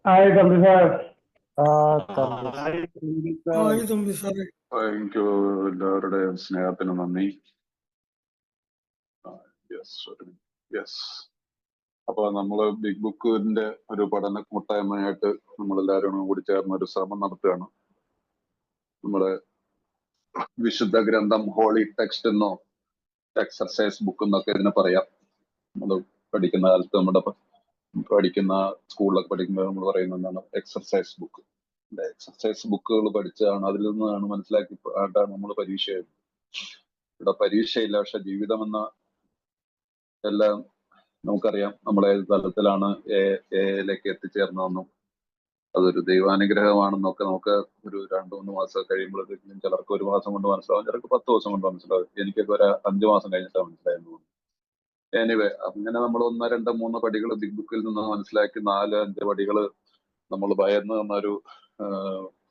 Hi Thampi sir. Hi Thampi സാറേ. എനിക്ക് എല്ലാവരുടെയും സ്നേഹത്തിന് നന്ദി. യെസ്. അപ്പൊ നമ്മള് ബിഗ് ബുക്കിന്റെ ഒരു പഠന കൂട്ടായ്മയായിട്ട് നമ്മളെല്ലാവരും കൂടി ചേർന്ന് ഒരു ശ്രമം നടത്തുകയാണ്. നമ്മുടെ വിശുദ്ധ ഗ്രന്ഥം, ഹോളി ടെക്സ്റ്റ് എന്നോ എക്സർസൈസ് ബുക്ക് എന്നൊക്കെ ഇതിനെ പറയാം. നമ്മൾ പഠിക്കുന്ന കാലത്ത് പഠിക്കുന്ന സ്കൂളിലൊക്കെ പഠിക്കുമ്പോൾ നമ്മൾ പറയുന്ന എന്താണ് എക്സർസൈസ് ബുക്ക്. എക്സർസൈസ് ബുക്കുകൾ പഠിച്ചാണ്, അതിൽ നിന്നാണ് മനസ്സിലാക്കിയിട്ടാണ് നമ്മൾ പരീക്ഷ എഴുതുന്നത്. ഇവിടെ പരീക്ഷയില്ല, പക്ഷെ ജീവിതം എന്ന എല്ലാം നമുക്കറിയാം. നമ്മൾ ഏത് തലത്തിലാണ് എയിലേക്ക് എത്തിച്ചേർന്നതെന്നും അതൊരു ദൈവാനുഗ്രഹമാണെന്നൊക്കെ നമുക്ക് ഒരു 2-3 മാസം കഴിയുമ്പോഴത്തേക്കും ചിലർക്ക് 1 മാസം കൊണ്ട് മനസ്സിലാവും, ചിലർക്ക് 10 ദിവസം കൊണ്ട് മനസ്സിലാവും. എനിക്കൊക്കെ ഒരു 5 മാസം കഴിഞ്ഞിട്ടാണ് മനസ്സിലായെന്ന്. എനിവേ, അങ്ങനെ നമ്മൾ 1, 2, 3 പടികൾ ബിഗ് ബുക്കിൽ നിന്ന് മനസ്സിലാക്കി 4, 5 പടികൾ നമ്മൾ ഭയന്ന് എന്നൊരു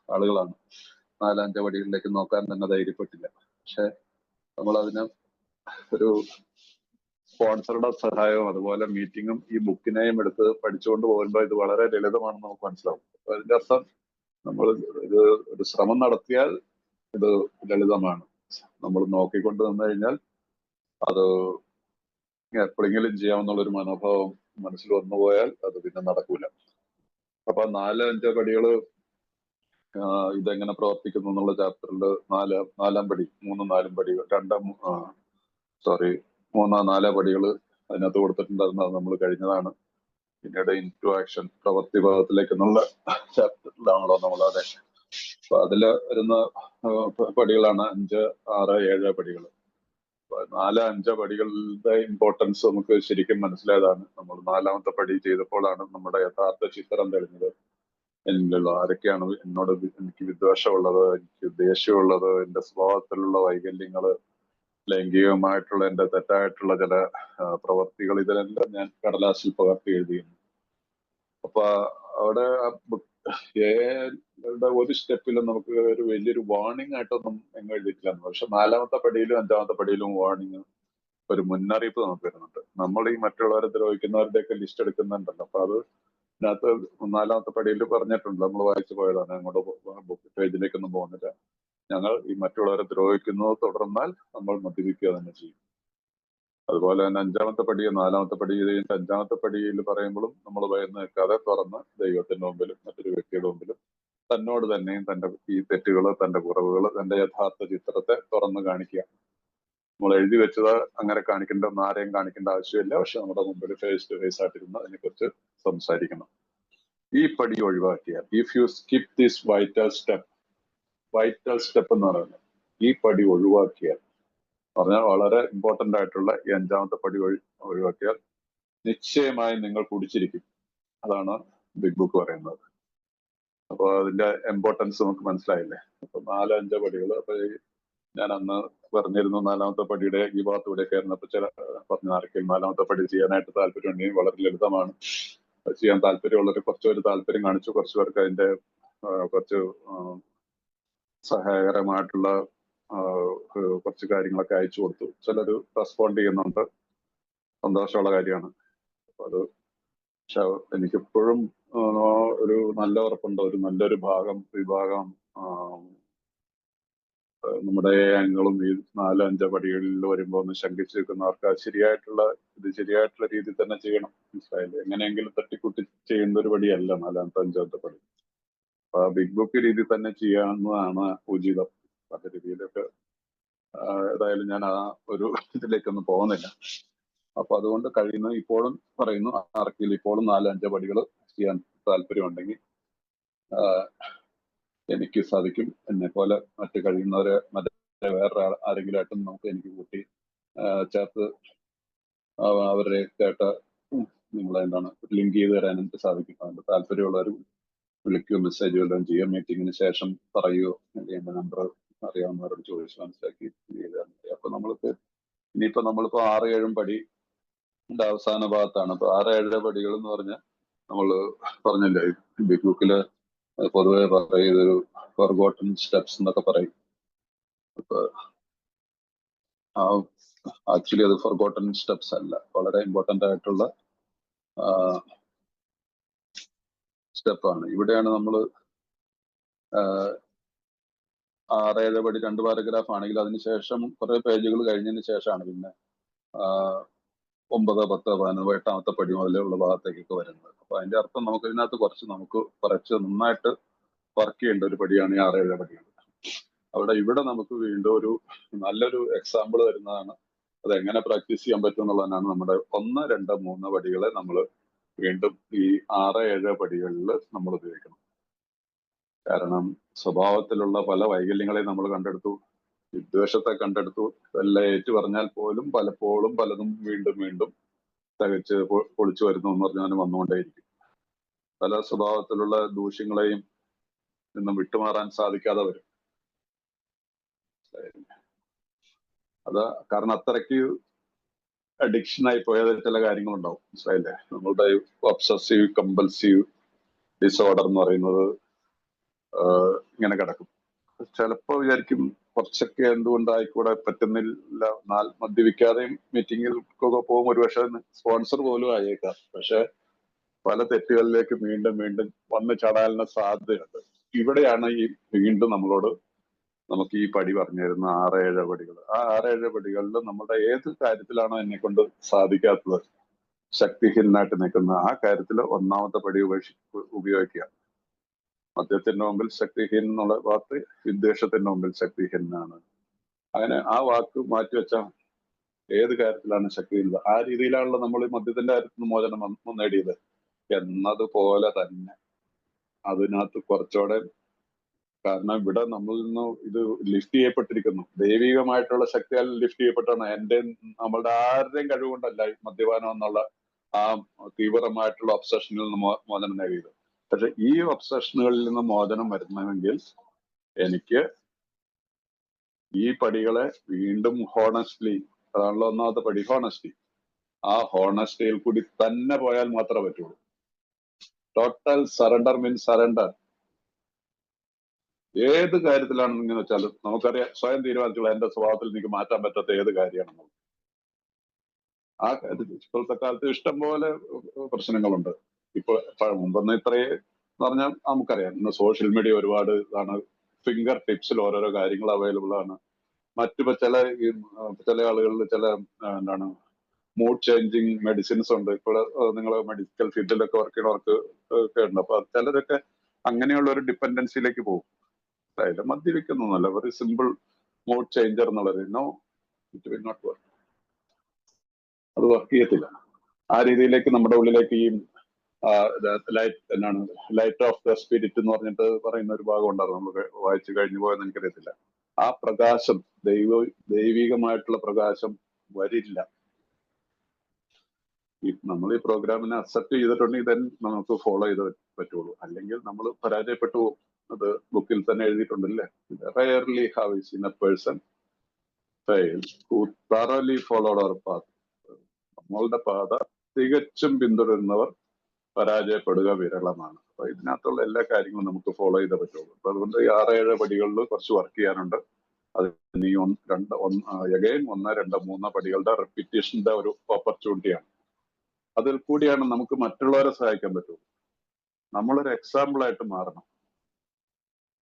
ആളുകളാണ്. 4, 5 പടികളിലേക്ക് നോക്കാൻ തന്നെ ധൈര്യപ്പെട്ടില്ല. പക്ഷെ നമ്മൾ അതിന് ഒരു സ്പോൺസറുടെ സഹായവും അതുപോലെ മീറ്റിങ്ങും ഈ ബുക്കിനെയും എടുത്ത് പഠിച്ചുകൊണ്ട് പോകുമ്പോൾ ഇത് വളരെ ലളിതമാണെന്ന് നമുക്ക് മനസ്സിലാവും. അപ്പൊ അതിന്റെ അർത്ഥം നമ്മൾ ഇത് ഒരു ശ്രമം നടത്തിയാൽ ഇത് ലളിതമാണ്. നമ്മൾ നോക്കിക്കൊണ്ട് നിന്ന് കഴിഞ്ഞാൽ അത് എപ്പോഴെങ്കിലും ചെയ്യാമെന്നുള്ളൊരു മനോഭാവം മനസ്സിൽ വന്നുപോയാൽ അത് പിന്നെ നടക്കൂല. അപ്പൊ 4-5 പടികള് ഇതെങ്ങനെ പ്രവർത്തിക്കുന്നു എന്നുള്ള ചാപ്റ്ററിൽ 4-4 പടി, 3-4 പടികൾ, 3-4 പടികൾ അതിനകത്ത് കൊടുത്തിട്ടുണ്ടായിരുന്നു. അത് നമ്മൾ കഴിഞ്ഞതാണ്. പിന്നീട് ഇൻടു ആക്ഷൻ, പ്രവൃത്തി ഭാഗത്തിലേക്ക് എന്നുള്ള ചാപ്റ്ററിലാണല്ലോ നമ്മളതെ. അപ്പൊ അതില് വരുന്ന പടികളാണ് 5, 6, 7 പടികൾ. 4-5 പടികളുടെ ഇമ്പോർട്ടൻസ് നമുക്ക് ശരിക്കും മനസ്സിലായതാണ്. നമ്മൾ 4ാമത്തെ പടി ചെയ്തപ്പോഴാണ് നമ്മുടെ യഥാർത്ഥ ചിത്രം തെളിഞ്ഞത്. എന്നിലുള്ള ആരൊക്കെയാണ് എനിക്ക് വിദ്വേഷമുള്ളത്, എനിക്ക് ദേഷ്യമുള്ളത്, എന്റെ സ്വഭാവത്തിലുള്ള വൈകല്യങ്ങള്, ലൈംഗികമായിട്ടുള്ള എന്റെ തെറ്റായിട്ടുള്ള ചില പ്രവർത്തികൾ, ഇതിലെല്ലാം ഞാൻ കടലാസിൽ പകർത്തി എഴുതിയിരുന്നു. അപ്പൊ അവിടെ ഒരു സ്റ്റെപ്പിലും നമുക്ക് ഒരു വലിയൊരു വാർണിംഗ് ആയിട്ടൊന്നും എങ്ങും എഴുതിയിട്ടില്ല. പക്ഷെ 4ാമത്തെ പടിയിലും 5ാമത്തെ പടിയിലും വാർണിംഗ്, ഒരു മുന്നറിയിപ്പ് നമുക്ക് വരുന്നുണ്ട്. നമ്മൾ ഈ മറ്റുള്ളവരെ ദ്രോഹിക്കുന്നവരുടെയൊക്കെ ലിസ്റ്റ് എടുക്കുന്നുണ്ടല്ലോ. അപ്പൊ അത് ഇതിനകത്ത് 4ാമത്തെ പടിയിൽ പറഞ്ഞിട്ടുണ്ട്. നമ്മൾ വായിച്ചു പോയതാണ്, അങ്ങോട്ട് ബുക്ക് പേജിലേക്കൊന്നും പോകുന്നില്ല. ഞങ്ങൾ ഈ മറ്റുള്ളവരെ ദ്രോഹിക്കുന്നത് തുടർന്നാൽ നമ്മൾ മദ്യപിക്കുക തന്നെ ചെയ്യും. അതുപോലെ തന്നെ 5ാമത്തെ പടി, 4ാമത്തെ പടി, 5ാമത്തെ പടിയിൽ പറയുമ്പോഴും നമ്മൾ ഭയന്ന് നിൽക്കാതെ തുറന്ന് ദൈവത്തിന്റെ മുമ്പിലും മറ്റൊരു വ്യക്തിയുടെ മുമ്പിലും തന്നോട് തന്നെയും തന്റെ ഈ തെറ്റുകൾ, തന്റെ കുറവുകൾ, തന്റെ യഥാർത്ഥ ചിത്രത്തെ തുറന്ന് കാണിക്കുക. നമ്മൾ എഴുതി വെച്ചത് അങ്ങനെ ആരെയും കാണിക്കേണ്ട ആവശ്യമില്ല. പക്ഷെ നമ്മുടെ മുമ്പിൽ ഫേസ് ടു ഫേസ് ആയിട്ടിരുന്ന് അതിനെക്കുറിച്ച് സംസാരിക്കണം. ഈ പടി ഒഴിവാക്കിയാൽ, if you skip this vital step എന്ന് പറയുന്നത്, ഈ പടി ഒഴിവാക്കിയാൽ, പറഞ്ഞാൽ വളരെ ഇമ്പോർട്ടന്റ് ആയിട്ടുള്ള ഈ 5ാമത്തെ പടി ഒഴിവാക്കിയാൽ നിശ്ചയമായും നിങ്ങൾ കുടിച്ചിരിക്കും. അതാണ് ബിഗ് ബുക്ക് പറയുന്നത്. അപ്പൊ അതിന്റെ ഇമ്പോർട്ടൻസ് നമുക്ക് മനസ്സിലായില്ലേ. അപ്പൊ 4-5 പടികൾ. അപ്പൊ ഞാൻ അന്ന് പറഞ്ഞിരുന്നു 4ാമത്തെ പടിയുടെ ഈ ഭാഗത്തൂടെ കയറുന്നപ്പോ ചില പറഞ്ഞ ആർക്കും 4ാമത്തെ പടി ചെയ്യാനായിട്ട് താല്പര്യമുണ്ടെങ്കിൽ വളരെ ലളിതമാണ്. ചെയ്യാൻ താല്പര്യമുള്ളവർ കുറച്ചുപേര് താല്പര്യം കാണിച്ചു. കുറച്ചു പേർക്ക് അതിന്റെ കുറച്ച് സഹായകരമായിട്ടുള്ള കുറച്ച് കാര്യങ്ങളൊക്കെ അയച്ചു കൊടുത്തു. ചിലര് റെസ്പോണ്ട് ചെയ്യുന്നുണ്ട്, സന്തോഷമുള്ള കാര്യമാണ്. അപ്പൊ അത് പക്ഷെ എനിക്കെപ്പോഴും ഒരു നല്ല ഉറപ്പുണ്ട്, ഒരു നല്ലൊരു വിഭാഗം നമ്മുടെ അംഗങ്ങളും ഈ 4-5 പടികളിൽ വരുമ്പോൾ ഒന്ന് ശങ്കിച്ചു നിൽക്കുന്നവർക്ക് ശരിയായിട്ടുള്ള രീതിയിൽ തന്നെ ചെയ്യണം. മനസ്സിലായില്ലേ? എങ്ങനെയെങ്കിലും തട്ടിക്കൂട്ടി ചെയ്യുന്ന ഒരു പടിയല്ല 4ാമത്തെ 5ാമത്തെ പടി. അപ്പൊ ബിഗ് ബുക്ക് രീതി തന്നെ ചെയ്യാവുന്നതാണ് ഉചിതം. പല രീതിയിലൊക്കെ ഏതായാലും ഞാൻ ആ ഒരു ഇതിലേക്കൊന്നും പോകുന്നില്ല. അപ്പൊ അതുകൊണ്ട് കഴിയുന്ന ഇപ്പോഴും പറയുന്നു, ആർക്കെങ്കിലും ഇപ്പോഴും 4-5 പടികൾ ചെയ്യാൻ താല്പര്യമുണ്ടെങ്കിൽ എനിക്ക് സാധിക്കും. എന്നെ പോലെ മറ്റു കഴിയുന്നവരെ വേറെ ആരെങ്കിലും ആയിട്ടും എനിക്ക് കൂട്ടി ചേർത്ത് അവരെ കേട്ട് നിങ്ങളെന്താണ് ലിങ്ക് ചെയ്ത് തരാൻ എനിക്ക് സാധിക്കും. അതുകൊണ്ട് താല്പര്യമുള്ളവർ വിളിക്കുകയോ മെസ്സേജ് വല്ലതും ചെയ്യുക. മീറ്റിങ്ങിന് ശേഷം പറയുകയോ, എന്റെ നമ്പർ അറിയാവുന്നവരോട് ചോദിച്ച് മനസ്സിലാക്കി ചെയ്താൽ മതി. അപ്പൊ നമ്മളിപ്പോ 6-7 പടിയുടെ അവസാന ഭാഗത്താണ്. അപ്പൊ 6-7 പടികൾ എന്ന് പറഞ്ഞാൽ നമ്മള് പറഞ്ഞില്ലേ, ബിഗ് ബുക്കില് പൊതുവെ പറയുന്നൊരു ഫോർഗോട്ടൺ സ്റ്റെപ്സ് എന്നൊക്കെ പറയും. അപ്പൊ ആക്ച്വലി അത് ഫോർഗോട്ടൺ സ്റ്റെപ്സ് അല്ല, വളരെ ഇമ്പോർട്ടന്റ് ആയിട്ടുള്ള സ്റ്റെപ്പാണ്. ഇവിടെയാണ് നമ്മൾ 6-7 പടി 2 പാരഗ്രാഫ് ആണെങ്കിൽ അതിനുശേഷം കുറെ പേജുകൾ കഴിഞ്ഞതിന് ശേഷമാണ് പിന്നെ 9, 10, 11 8ാമത്തെ പടി മുതലുള്ള ഭാഗത്തേക്കൊക്കെ വരുന്നത്. അപ്പൊ അതിന്റെ അർത്ഥം നമുക്ക് ഇതിനകത്ത് കുറച്ച് നന്നായിട്ട് വർക്ക് ചെയ്യേണ്ട ഒരു പടിയാണ് ഈ 6-7 പടികൾ. ഇവിടെ നമുക്ക് വീണ്ടും ഒരു നല്ലൊരു എക്സാമ്പിൾ വരുന്നതാണ്. അത് എങ്ങനെ പ്രാക്ടീസ് ചെയ്യാൻ പറ്റും എന്നുള്ളതാണ്. നമ്മുടെ 1, 2, 3 പടികളെ നമ്മൾ വീണ്ടും ഈ 6-7 പടികളിൽ നമ്മൾ ഉപയോഗിക്കണം. കാരണം സ്വഭാവത്തിലുള്ള പല വൈകല്യങ്ങളെയും നമ്മൾ കണ്ടെടുത്തു, വിദ്വേഷത്തെ കണ്ടെടുത്തു. എല്ലാം ഏറ്റു പറഞ്ഞാൽ പോലും പലപ്പോഴും പലതും വീണ്ടും തികച്ച് പൊളിച്ചു വരുന്നു എന്ന് പറഞ്ഞാൽ വന്നുകൊണ്ടേയിരിക്കും. പല സ്വഭാവത്തിലുള്ള ദൂഷ്യങ്ങളെയും നിന്നും വിട്ടുമാറാൻ സാധിക്കാതെ വരും. കാരണം അത്രയ്ക്ക് അഡിക്ഷനായി പോയ ചില കാര്യങ്ങളുണ്ടാവും. മനസ്സിലായില്ലേ? നമ്മളുടെ ഒബ്സസീവ് കമ്പൽസീവ് ഡിസോർഡർ എന്ന് പറയുന്നത് ഇങ്ങനെ കിടക്കും. ചിലപ്പോ വിചാരിക്കും കുറച്ചൊക്കെ എന്തുകൊണ്ടായിക്കൂടെ പറ്റുന്നില്ല. മദ്യപിക്കാതെയും മീറ്റിങ്ങിൽക്കൊക്കെ പോകും, ഒരുപക്ഷെ സ്പോൺസർ പോലും ആയേക്കാം. പക്ഷെ പല തെറ്റുകളിലേക്ക് വീണ്ടും വന്ന് ചാടാനുള്ള സാധ്യതയുണ്ട്. ഇവിടെയാണ് ഈ വീണ്ടും നമുക്ക് ഈ പടി പറഞ്ഞു തരുന്ന 6-7 പടികൾ. ആ 6-7 പടികളിൽ നമ്മുടെ ഏത് കാര്യത്തിലാണോ എന്നെ കൊണ്ട് സാധിക്കാത്തത്, ശക്തിഹീനായിട്ട് നിൽക്കുന്ന ആ കാര്യത്തിൽ 1ാമത്തെ പടി ഉപയോഗിക്കുക. മദ്യത്തിന്റെ മുമ്പിൽ ശക്തിഹീൻ എന്നുള്ള വാക്ക് വിദ്വേഷത്തിന്റെ മുമ്പിൽ ശക്തിഹീനാണ്. അങ്ങനെ ആ വാക്ക് മാറ്റിവെച്ചാൽ ഏത് കാര്യത്തിലാണ് ശക്തിഹീനത, ആ രീതിയിലാണല്ലോ നമ്മൾ മദ്യത്തിന്റെ കാര്യത്തിൽ മോചനം നേടിയത് എന്നതുപോലെ തന്നെ അതിനകത്ത് കുറച്ചുകൂടെ. കാരണം ഇവിടെ നമ്മളിൽ നിന്ന് ഇത് ലിഫ്റ്റ് ചെയ്യപ്പെട്ടിരിക്കുന്നു, ദൈവികമായിട്ടുള്ള ശക്തിയാൽ ലിഫ്റ്റ് ചെയ്യപ്പെട്ടാണ്. നമ്മളുടെ ആരുടെയും കഴിവുകൊണ്ടല്ല മദ്യപാനം എന്നുള്ള ആ തീവ്രമായിട്ടുള്ള ഒബ്സഷനിൽ നിന്ന് മോചനം നേടിയത്. പക്ഷെ ഈ ഒബ്സഷനുകളിൽ നിന്ന് മോചനം വരുന്നതെങ്കിൽ എനിക്ക് ഈ പടികളെ വീണ്ടും ഹോണസ്റ്റ്ലി, അതാണല്ലോ 1ാമത്തെ പടി, ഹോണസ്റ്റി. ആ ഹോണസ്റ്റിയിൽ കൂടി തന്നെ പോയാൽ മാത്രമേ പറ്റുള്ളൂ. Total surrender means surrender. ഏത് കാര്യത്തിലാണെന്ന് വെച്ചാലും നമുക്കറിയാം, സ്വയം തീരുമാനിച്ചുള്ള എന്റെ സ്വഭാവത്തിൽ എനിക്ക് മാറ്റാൻ പറ്റാത്ത ഏത് കാര്യമാണ്. ആ കാര്യത്തിൽ ഇപ്പോഴത്തെ കാലത്ത് ഇഷ്ടംപോലെ പ്രശ്നങ്ങളുണ്ട്. മുമ്പൊന്നും ഇത്രയേ പറഞ്ഞാൽ നമുക്കറിയാം. ഇന്ന് സോഷ്യൽ മീഡിയ ഒരുപാട് ഇതാണ്, ഫിംഗർ ടിപ്സിൽ ഓരോരോ കാര്യങ്ങൾ അവൈലബിൾ ആണ്. ചില ആളുകളിൽ എന്താണ് മൂഡ് ചേഞ്ചിങ് മെഡിസിൻസ് ഉണ്ട്. ഇപ്പോൾ നിങ്ങൾ മെഡിക്കൽ ഫീൽഡിലൊക്കെ വർക്ക് ചെയ്യുന്നവർക്ക് ഒക്കെ ഉണ്ട്. അപ്പൊ ചിലരൊക്കെ അങ്ങനെയുള്ള ഒരു ഡിപ്പെൻഡൻസിയിലേക്ക് പോകും. അതായത് മദ്യപിക്കുന്നൊന്നുമല്ല, വെരി സിമ്പിൾ മൂഡ് ചേഞ്ചർ എന്നുള്ളത്. No, it will not work. അത് വർക്ക് ചെയ്യത്തില്ല. ആ രീതിയിലേക്ക് നമ്മുടെ ഉള്ളിലേക്ക് ഈ ലൈറ്റ് ഓഫ് ദ സ്പിരിറ്റ് എന്ന് പറഞ്ഞിട്ട് പറയുന്ന ഒരു ഭാഗം ഉണ്ടായിരുന്നു. നമുക്ക് വായിച്ചു കഴിഞ്ഞു പോയെന്ന് എനിക്കറിയത്തില്ല. ആ പ്രകാശം, ദൈവികമായിട്ടുള്ള പ്രകാശം വരില്ല. നമ്മൾ ഈ പ്രോഗ്രാമിനെ അക്സെപ്റ്റ് ചെയ്തിട്ടുണ്ടെങ്കിൽ then നമുക്ക് ഫോളോ ചെയ്ത് പറ്റുള്ളൂ. അല്ലെങ്കിൽ നമ്മൾ പരാജയപ്പെട്ടു പോകും. അത് ബുക്കിൽ തന്നെ എഴുതിയിട്ടുണ്ടല്ലേ, rarely have I seen a person fail who thoroughly followed our path. നമ്മളുടെ പാത തികച്ചും പിന്തുടരുന്നവർ പരാജയപ്പെടുക വിരളമാണ്. അപ്പൊ ഇതിനകത്തുള്ള എല്ലാ കാര്യങ്ങളും നമുക്ക് ഫോളോ ചെയ്തേ പറ്റുള്ളൂ. അപ്പൊ അതുകൊണ്ട് ഈ 6-7 പടികളിൽ കുറച്ച് വർക്ക് ചെയ്യാനുണ്ട്. അത് ഈ 1, 2, 3 പടികളുടെ റെപ്പിറ്റേഷന്റെ ഒരു ഓപ്പർച്യൂണിറ്റിയാണ്. അതിൽ കൂടിയാണ് നമുക്ക് മറ്റുള്ളവരെ സഹായിക്കാൻ പറ്റുള്ളൂ. നമ്മളൊരു എക്സാമ്പിൾ ആയിട്ട് മാറണം.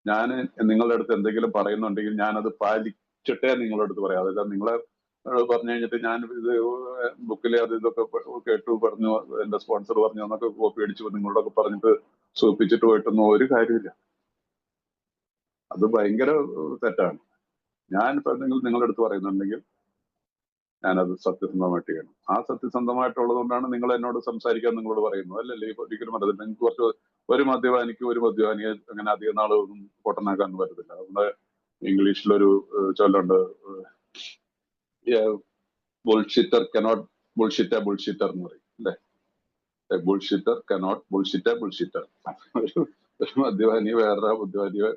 ഞാൻ നിങ്ങളുടെ അടുത്ത് എന്തെങ്കിലും പറയുന്നുണ്ടെങ്കിൽ ഞാനത് പാലിച്ചിട്ടേ നിങ്ങളുടെ അടുത്ത് പറയാം. അതായത് നിങ്ങളെ പറഞ്ഞു കഴിഞ്ഞിട്ട് ഞാൻ ഇത് ബുക്കിലെ അത് ഇതൊക്കെ കേട്ടു പറഞ്ഞു, എന്റെ സ്പോൺസർ പറഞ്ഞു എന്നൊക്കെ കോപ്പി അടിച്ചു നിങ്ങളോടൊക്കെ പറഞ്ഞിട്ട് സൂപ്പിച്ചിട്ട് പോയിട്ടൊന്നും ഒരു കാര്യമില്ല. അത് ഭയങ്കര തെറ്റാണ്. ഞാൻ ഇപ്പൊ നിങ്ങളുടെ അടുത്ത് പറയുന്നുണ്ടെങ്കിൽ ഞാനത് സത്യസന്ധമായിട്ട് ചെയ്യണം. ആ സത്യസന്ധമായിട്ടുള്ളത് കൊണ്ടാണ് നിങ്ങൾ എന്നോട് സംസാരിക്കാൻ നിങ്ങളോട് പറയുന്നത്, അല്ലല്ലേ? ഒരിക്കലും അറിയില്ല. നിങ്ങൾക്ക് ഒരു മദ്യപാനിയെ അങ്ങനെ അധികം നാൾ പൊട്ടനാക്കാൻ പറ്റത്തില്ല. നമ്മുടെ ഇംഗ്ലീഷിലൊരു ചൊല്ലുണ്ട്, ബുൾഷിറ്റർ കനോട്ട് ബുൾഷിറ്റ് എന്ന് പറയും അല്ലെ? ബുൾഷിറ്റർ കനോട്ട് ബുൾഷിറ്റർ. ഒരു മദ്യപാനി വേറെ മദ്യപാനിയെ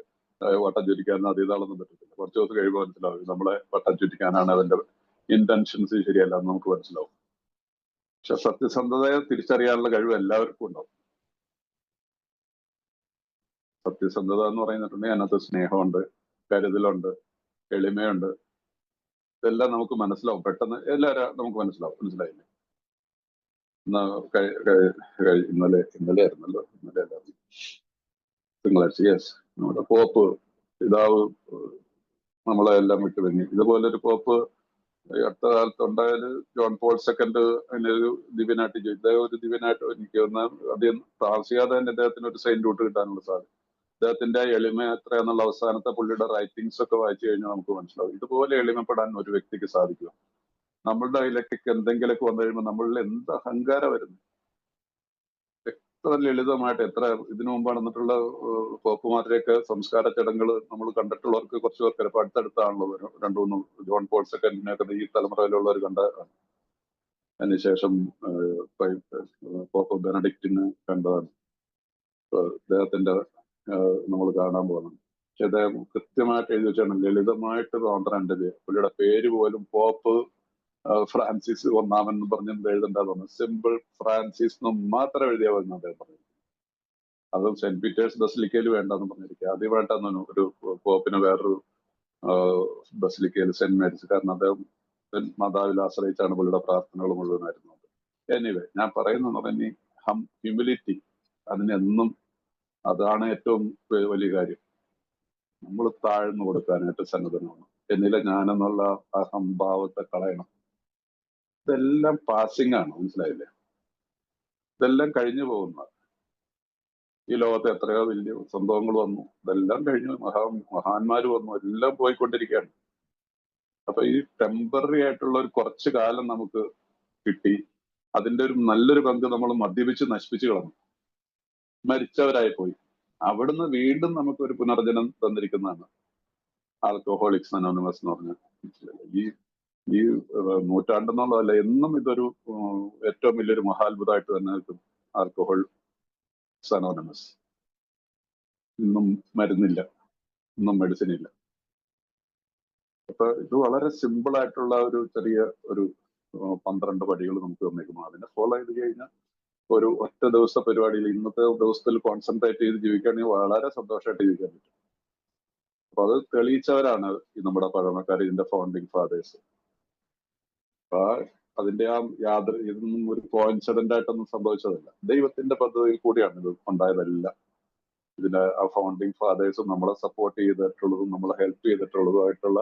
വട്ടം ചുറ്റിക്കാൻ അതീതാളൊന്നും പറ്റത്തില്ല. കുറച്ച് ദിവസം കഴിയുമ്പോൾ മനസ്സിലാവും നമ്മളെ വട്ടം ചുറ്റിക്കാനാണ് അവന്റെ ഇന്റൻഷൻസ് ശരിയല്ല എന്ന് നമുക്ക് മനസ്സിലാവും. പക്ഷെ സത്യസന്ധതയെ തിരിച്ചറിയാനുള്ള കഴിവ് എല്ലാവർക്കും ഉണ്ടാവും. സത്യസന്ധത എന്ന് പറയുന്നിട്ടുണ്ടെങ്കിൽ അതിനകത്ത് സ്നേഹമുണ്ട്, കരുതലുണ്ട്, എളിമയുണ്ട്. ഇതെല്ലാം നമുക്ക് മനസ്സിലാവും പെട്ടെന്ന്. എല്ലാവരും നമുക്ക് മനസ്സിലായില്ലേ? ഇന്നലെ ആയിരുന്നല്ലോ, ഇന്നലെ അല്ലായിരുന്നു. തിങ്കളാഴ്ച. യെസ്, നമ്മുടെ പോപ്പ് പിതാവ് നമ്മളെ എല്ലാം വിട്ടു പിരിഞ്ഞു. ഇതുപോലൊരു പോപ്പ് ഈ അടുത്ത കാലത്ത് ഉണ്ടായാല് ജോൺ പോൾ സെക്കൻഡ് അതിനൊരു ദിവ്യനായിട്ട് ഇദ്ദേഹം ഒരു ദിവ്യനായിട്ട് എനിക്ക് അധികം താമസിയാതെ തന്നെ അദ്ദേഹത്തിന് ഒരു സെയിന്റ് റൂട്ട് കിട്ടാനുള്ള സാധ്യത. അദ്ദേഹത്തിന്റെ എളിമ എത്രയെന്നുള്ള അവസാനത്തെ പുള്ളിയുടെ റൈറ്റിംഗ്സ് ഒക്കെ വായിച്ചു കഴിഞ്ഞാൽ നമുക്ക് മനസ്സിലാവും. ഇതുപോലെ എളിമപ്പെടാൻ ഒരു വ്യക്തിക്ക് സാധിക്കുക. നമ്മളുടെ അതിലേക്കൊക്കെ എന്തെങ്കിലുമൊക്കെ വന്നു കഴിയുമ്പോൾ നമ്മളിൽ എന്ത് അഹങ്കാരം വരുന്നു. എത്ര ലളിതമായിട്ട് എത്ര ഇതിനു മുമ്പ് നടന്നിട്ടുള്ള പോപ്പുമാരുടെയൊക്കെ സംസ്കാര ചടങ്ങുകൾ നമ്മൾ കണ്ടിട്ടുള്ളവർക്ക് കുറച്ച് പേർക്ക് ചിലപ്പോൾ അടുത്തടുത്താണല്ലോ. രണ്ടു മൂന്നും ജോൺ പോൾ സെക്കൻഡിനെയൊക്കെ ഈ തലമുറയിലുള്ളവർ കണ്ട. അതിനുശേഷം പോപ്പ് ബെനഡിക്റ്റിന് കണ്ടതാണ്. അദ്ദേഹത്തിന്റെ നമ്മൾ കാണാൻ പോകുന്നത്. പക്ഷെ അദ്ദേഹം കൃത്യമായിട്ട് എഴുതി വെച്ചാണ് ലളിതമായിട്ട് തോന്നേണ്ട പേര്. പുള്ളിയുടെ പേര് പോലും പോപ്പ് ഫ്രാൻസിസ് ഒന്നാമൻ എന്ന് പറഞ്ഞ് എഴുതേണ്ടതാണ്. സിമ്പിൾ ഫ്രാൻസിസ് എന്ന് മാത്രം എഴുതിയാൽ മതി അദ്ദേഹം പറഞ്ഞു. അതും സെന്റ് പീറ്റേഴ്സ് ബസിലിക്കയിൽ വേണ്ടെന്ന് പറഞ്ഞിരിക്കുക. ആദ്യമായിട്ടാണ് ഒരു പോപ്പിന് വേറൊരു ബസിലിക്കയിൽ സെന്റ് മേരീസ്. കാരണം അദ്ദേഹം മാതാവിൽ ആശ്രയിച്ചാണ് പുള്ളിയുടെ പ്രാർത്ഥനകൾ മുഴുവനായിരുന്നത്. എനിവേ ഞാൻ പറയുന്നത് പറഞ്ഞ ഹ്യൂമിലിറ്റി, അതിനെന്നും അതാണ് ഏറ്റവും വലിയ കാര്യം. നമ്മൾ താഴ്ന്നു കൊടുക്കാനായിട്ട് സന്നദ്ധമാണ്. എന്നിലെ ഞാനെന്നുള്ള അഹംഭാവത്തെ കളയണം. ഇതെല്ലാം പാസിംഗ് ആണ്, മനസ്സിലായില്ലേ? ഇതെല്ലാം കഴിഞ്ഞു പോകുന്ന ഈ ലോകത്ത് എത്രയോ വലിയ സംഭവങ്ങൾ വന്നു, ഇതെല്ലാം കഴിഞ്ഞു. മഹാന്മാര് വന്നു, എല്ലാം പോയിക്കൊണ്ടിരിക്കുകയാണ്. അപ്പൊ ഈ ടെമ്പററി ആയിട്ടുള്ള ഒരു കുറച്ചു കാലം നമുക്ക് കിട്ടി. അതിന്റെ ഒരു നല്ലൊരു പങ്ക് നമ്മൾ മദ്യപിച്ച് നശിപ്പിച്ചു കളഞ്ഞു, മരിച്ചവരായി പോയി. അവിടുന്ന് വീണ്ടും നമുക്ക് ഒരു പുനർജനം തന്നിരിക്കുന്നതാണ് ആൽക്കഹോളിക്സ് അനോണിമസ് എന്ന് പറഞ്ഞ. ഈ നൂറ്റാണ്ടെന്നുള്ളതല്ല, എന്നും ഇതൊരു ഏറ്റവും വലിയൊരു മഹാത്ഭുതമായിട്ട് തന്നെ നിൽക്കും ആൽക്കഹോളിക്സ് അനോണിമസ്. ഇന്നും മരുന്നില്ല, ഇന്നും മെഡിസിൻ ഇല്ല. അപ്പൊ ഇത് വളരെ സിമ്പിൾ ആയിട്ടുള്ള ഒരു ചെറിയ ഒരു 12 പടികൾ നമുക്ക് തന്നേക്കുന്നു. അതിനെ ഫോളോ ചെയ്ത് കഴിഞ്ഞാൽ ഒരു ഒറ്റ ദിവസ പരിപാടിയിൽ ഇന്നത്തെ ദിവസത്തിൽ കോൺസെൻട്രേറ്റ് ചെയ്ത് ജീവിക്കുകയാണെങ്കിൽ വളരെ സന്തോഷമായിട്ട് ജീവിക്കാൻ പറ്റും. അപ്പൊ അത് തെളിയിച്ചവരാണ് ഈ നമ്മുടെ പഴമക്കാർ, ഇതിന്റെ ഫൗണ്ടിങ് ഫാദേഴ്സ്. അപ്പൊ അതിന്റെ ഇതൊന്നും ഒരു കോയിൻസിഡന്റ് ആയിട്ടൊന്നും സംഭവിച്ചതല്ല. ദൈവത്തിന്റെ പദ്ധതിയിൽ കൂടിയാണ് ഇത് ഉണ്ടായതല്ല. ഇതിന്റെ ആ ഫൗണ്ടിങ് ഫാദേഴ്സും നമ്മളെ സപ്പോർട്ട് ചെയ്തിട്ടുള്ളതും നമ്മളെ ഹെൽപ്പ് ചെയ്തിട്ടുള്ളതുമായിട്ടുള്ള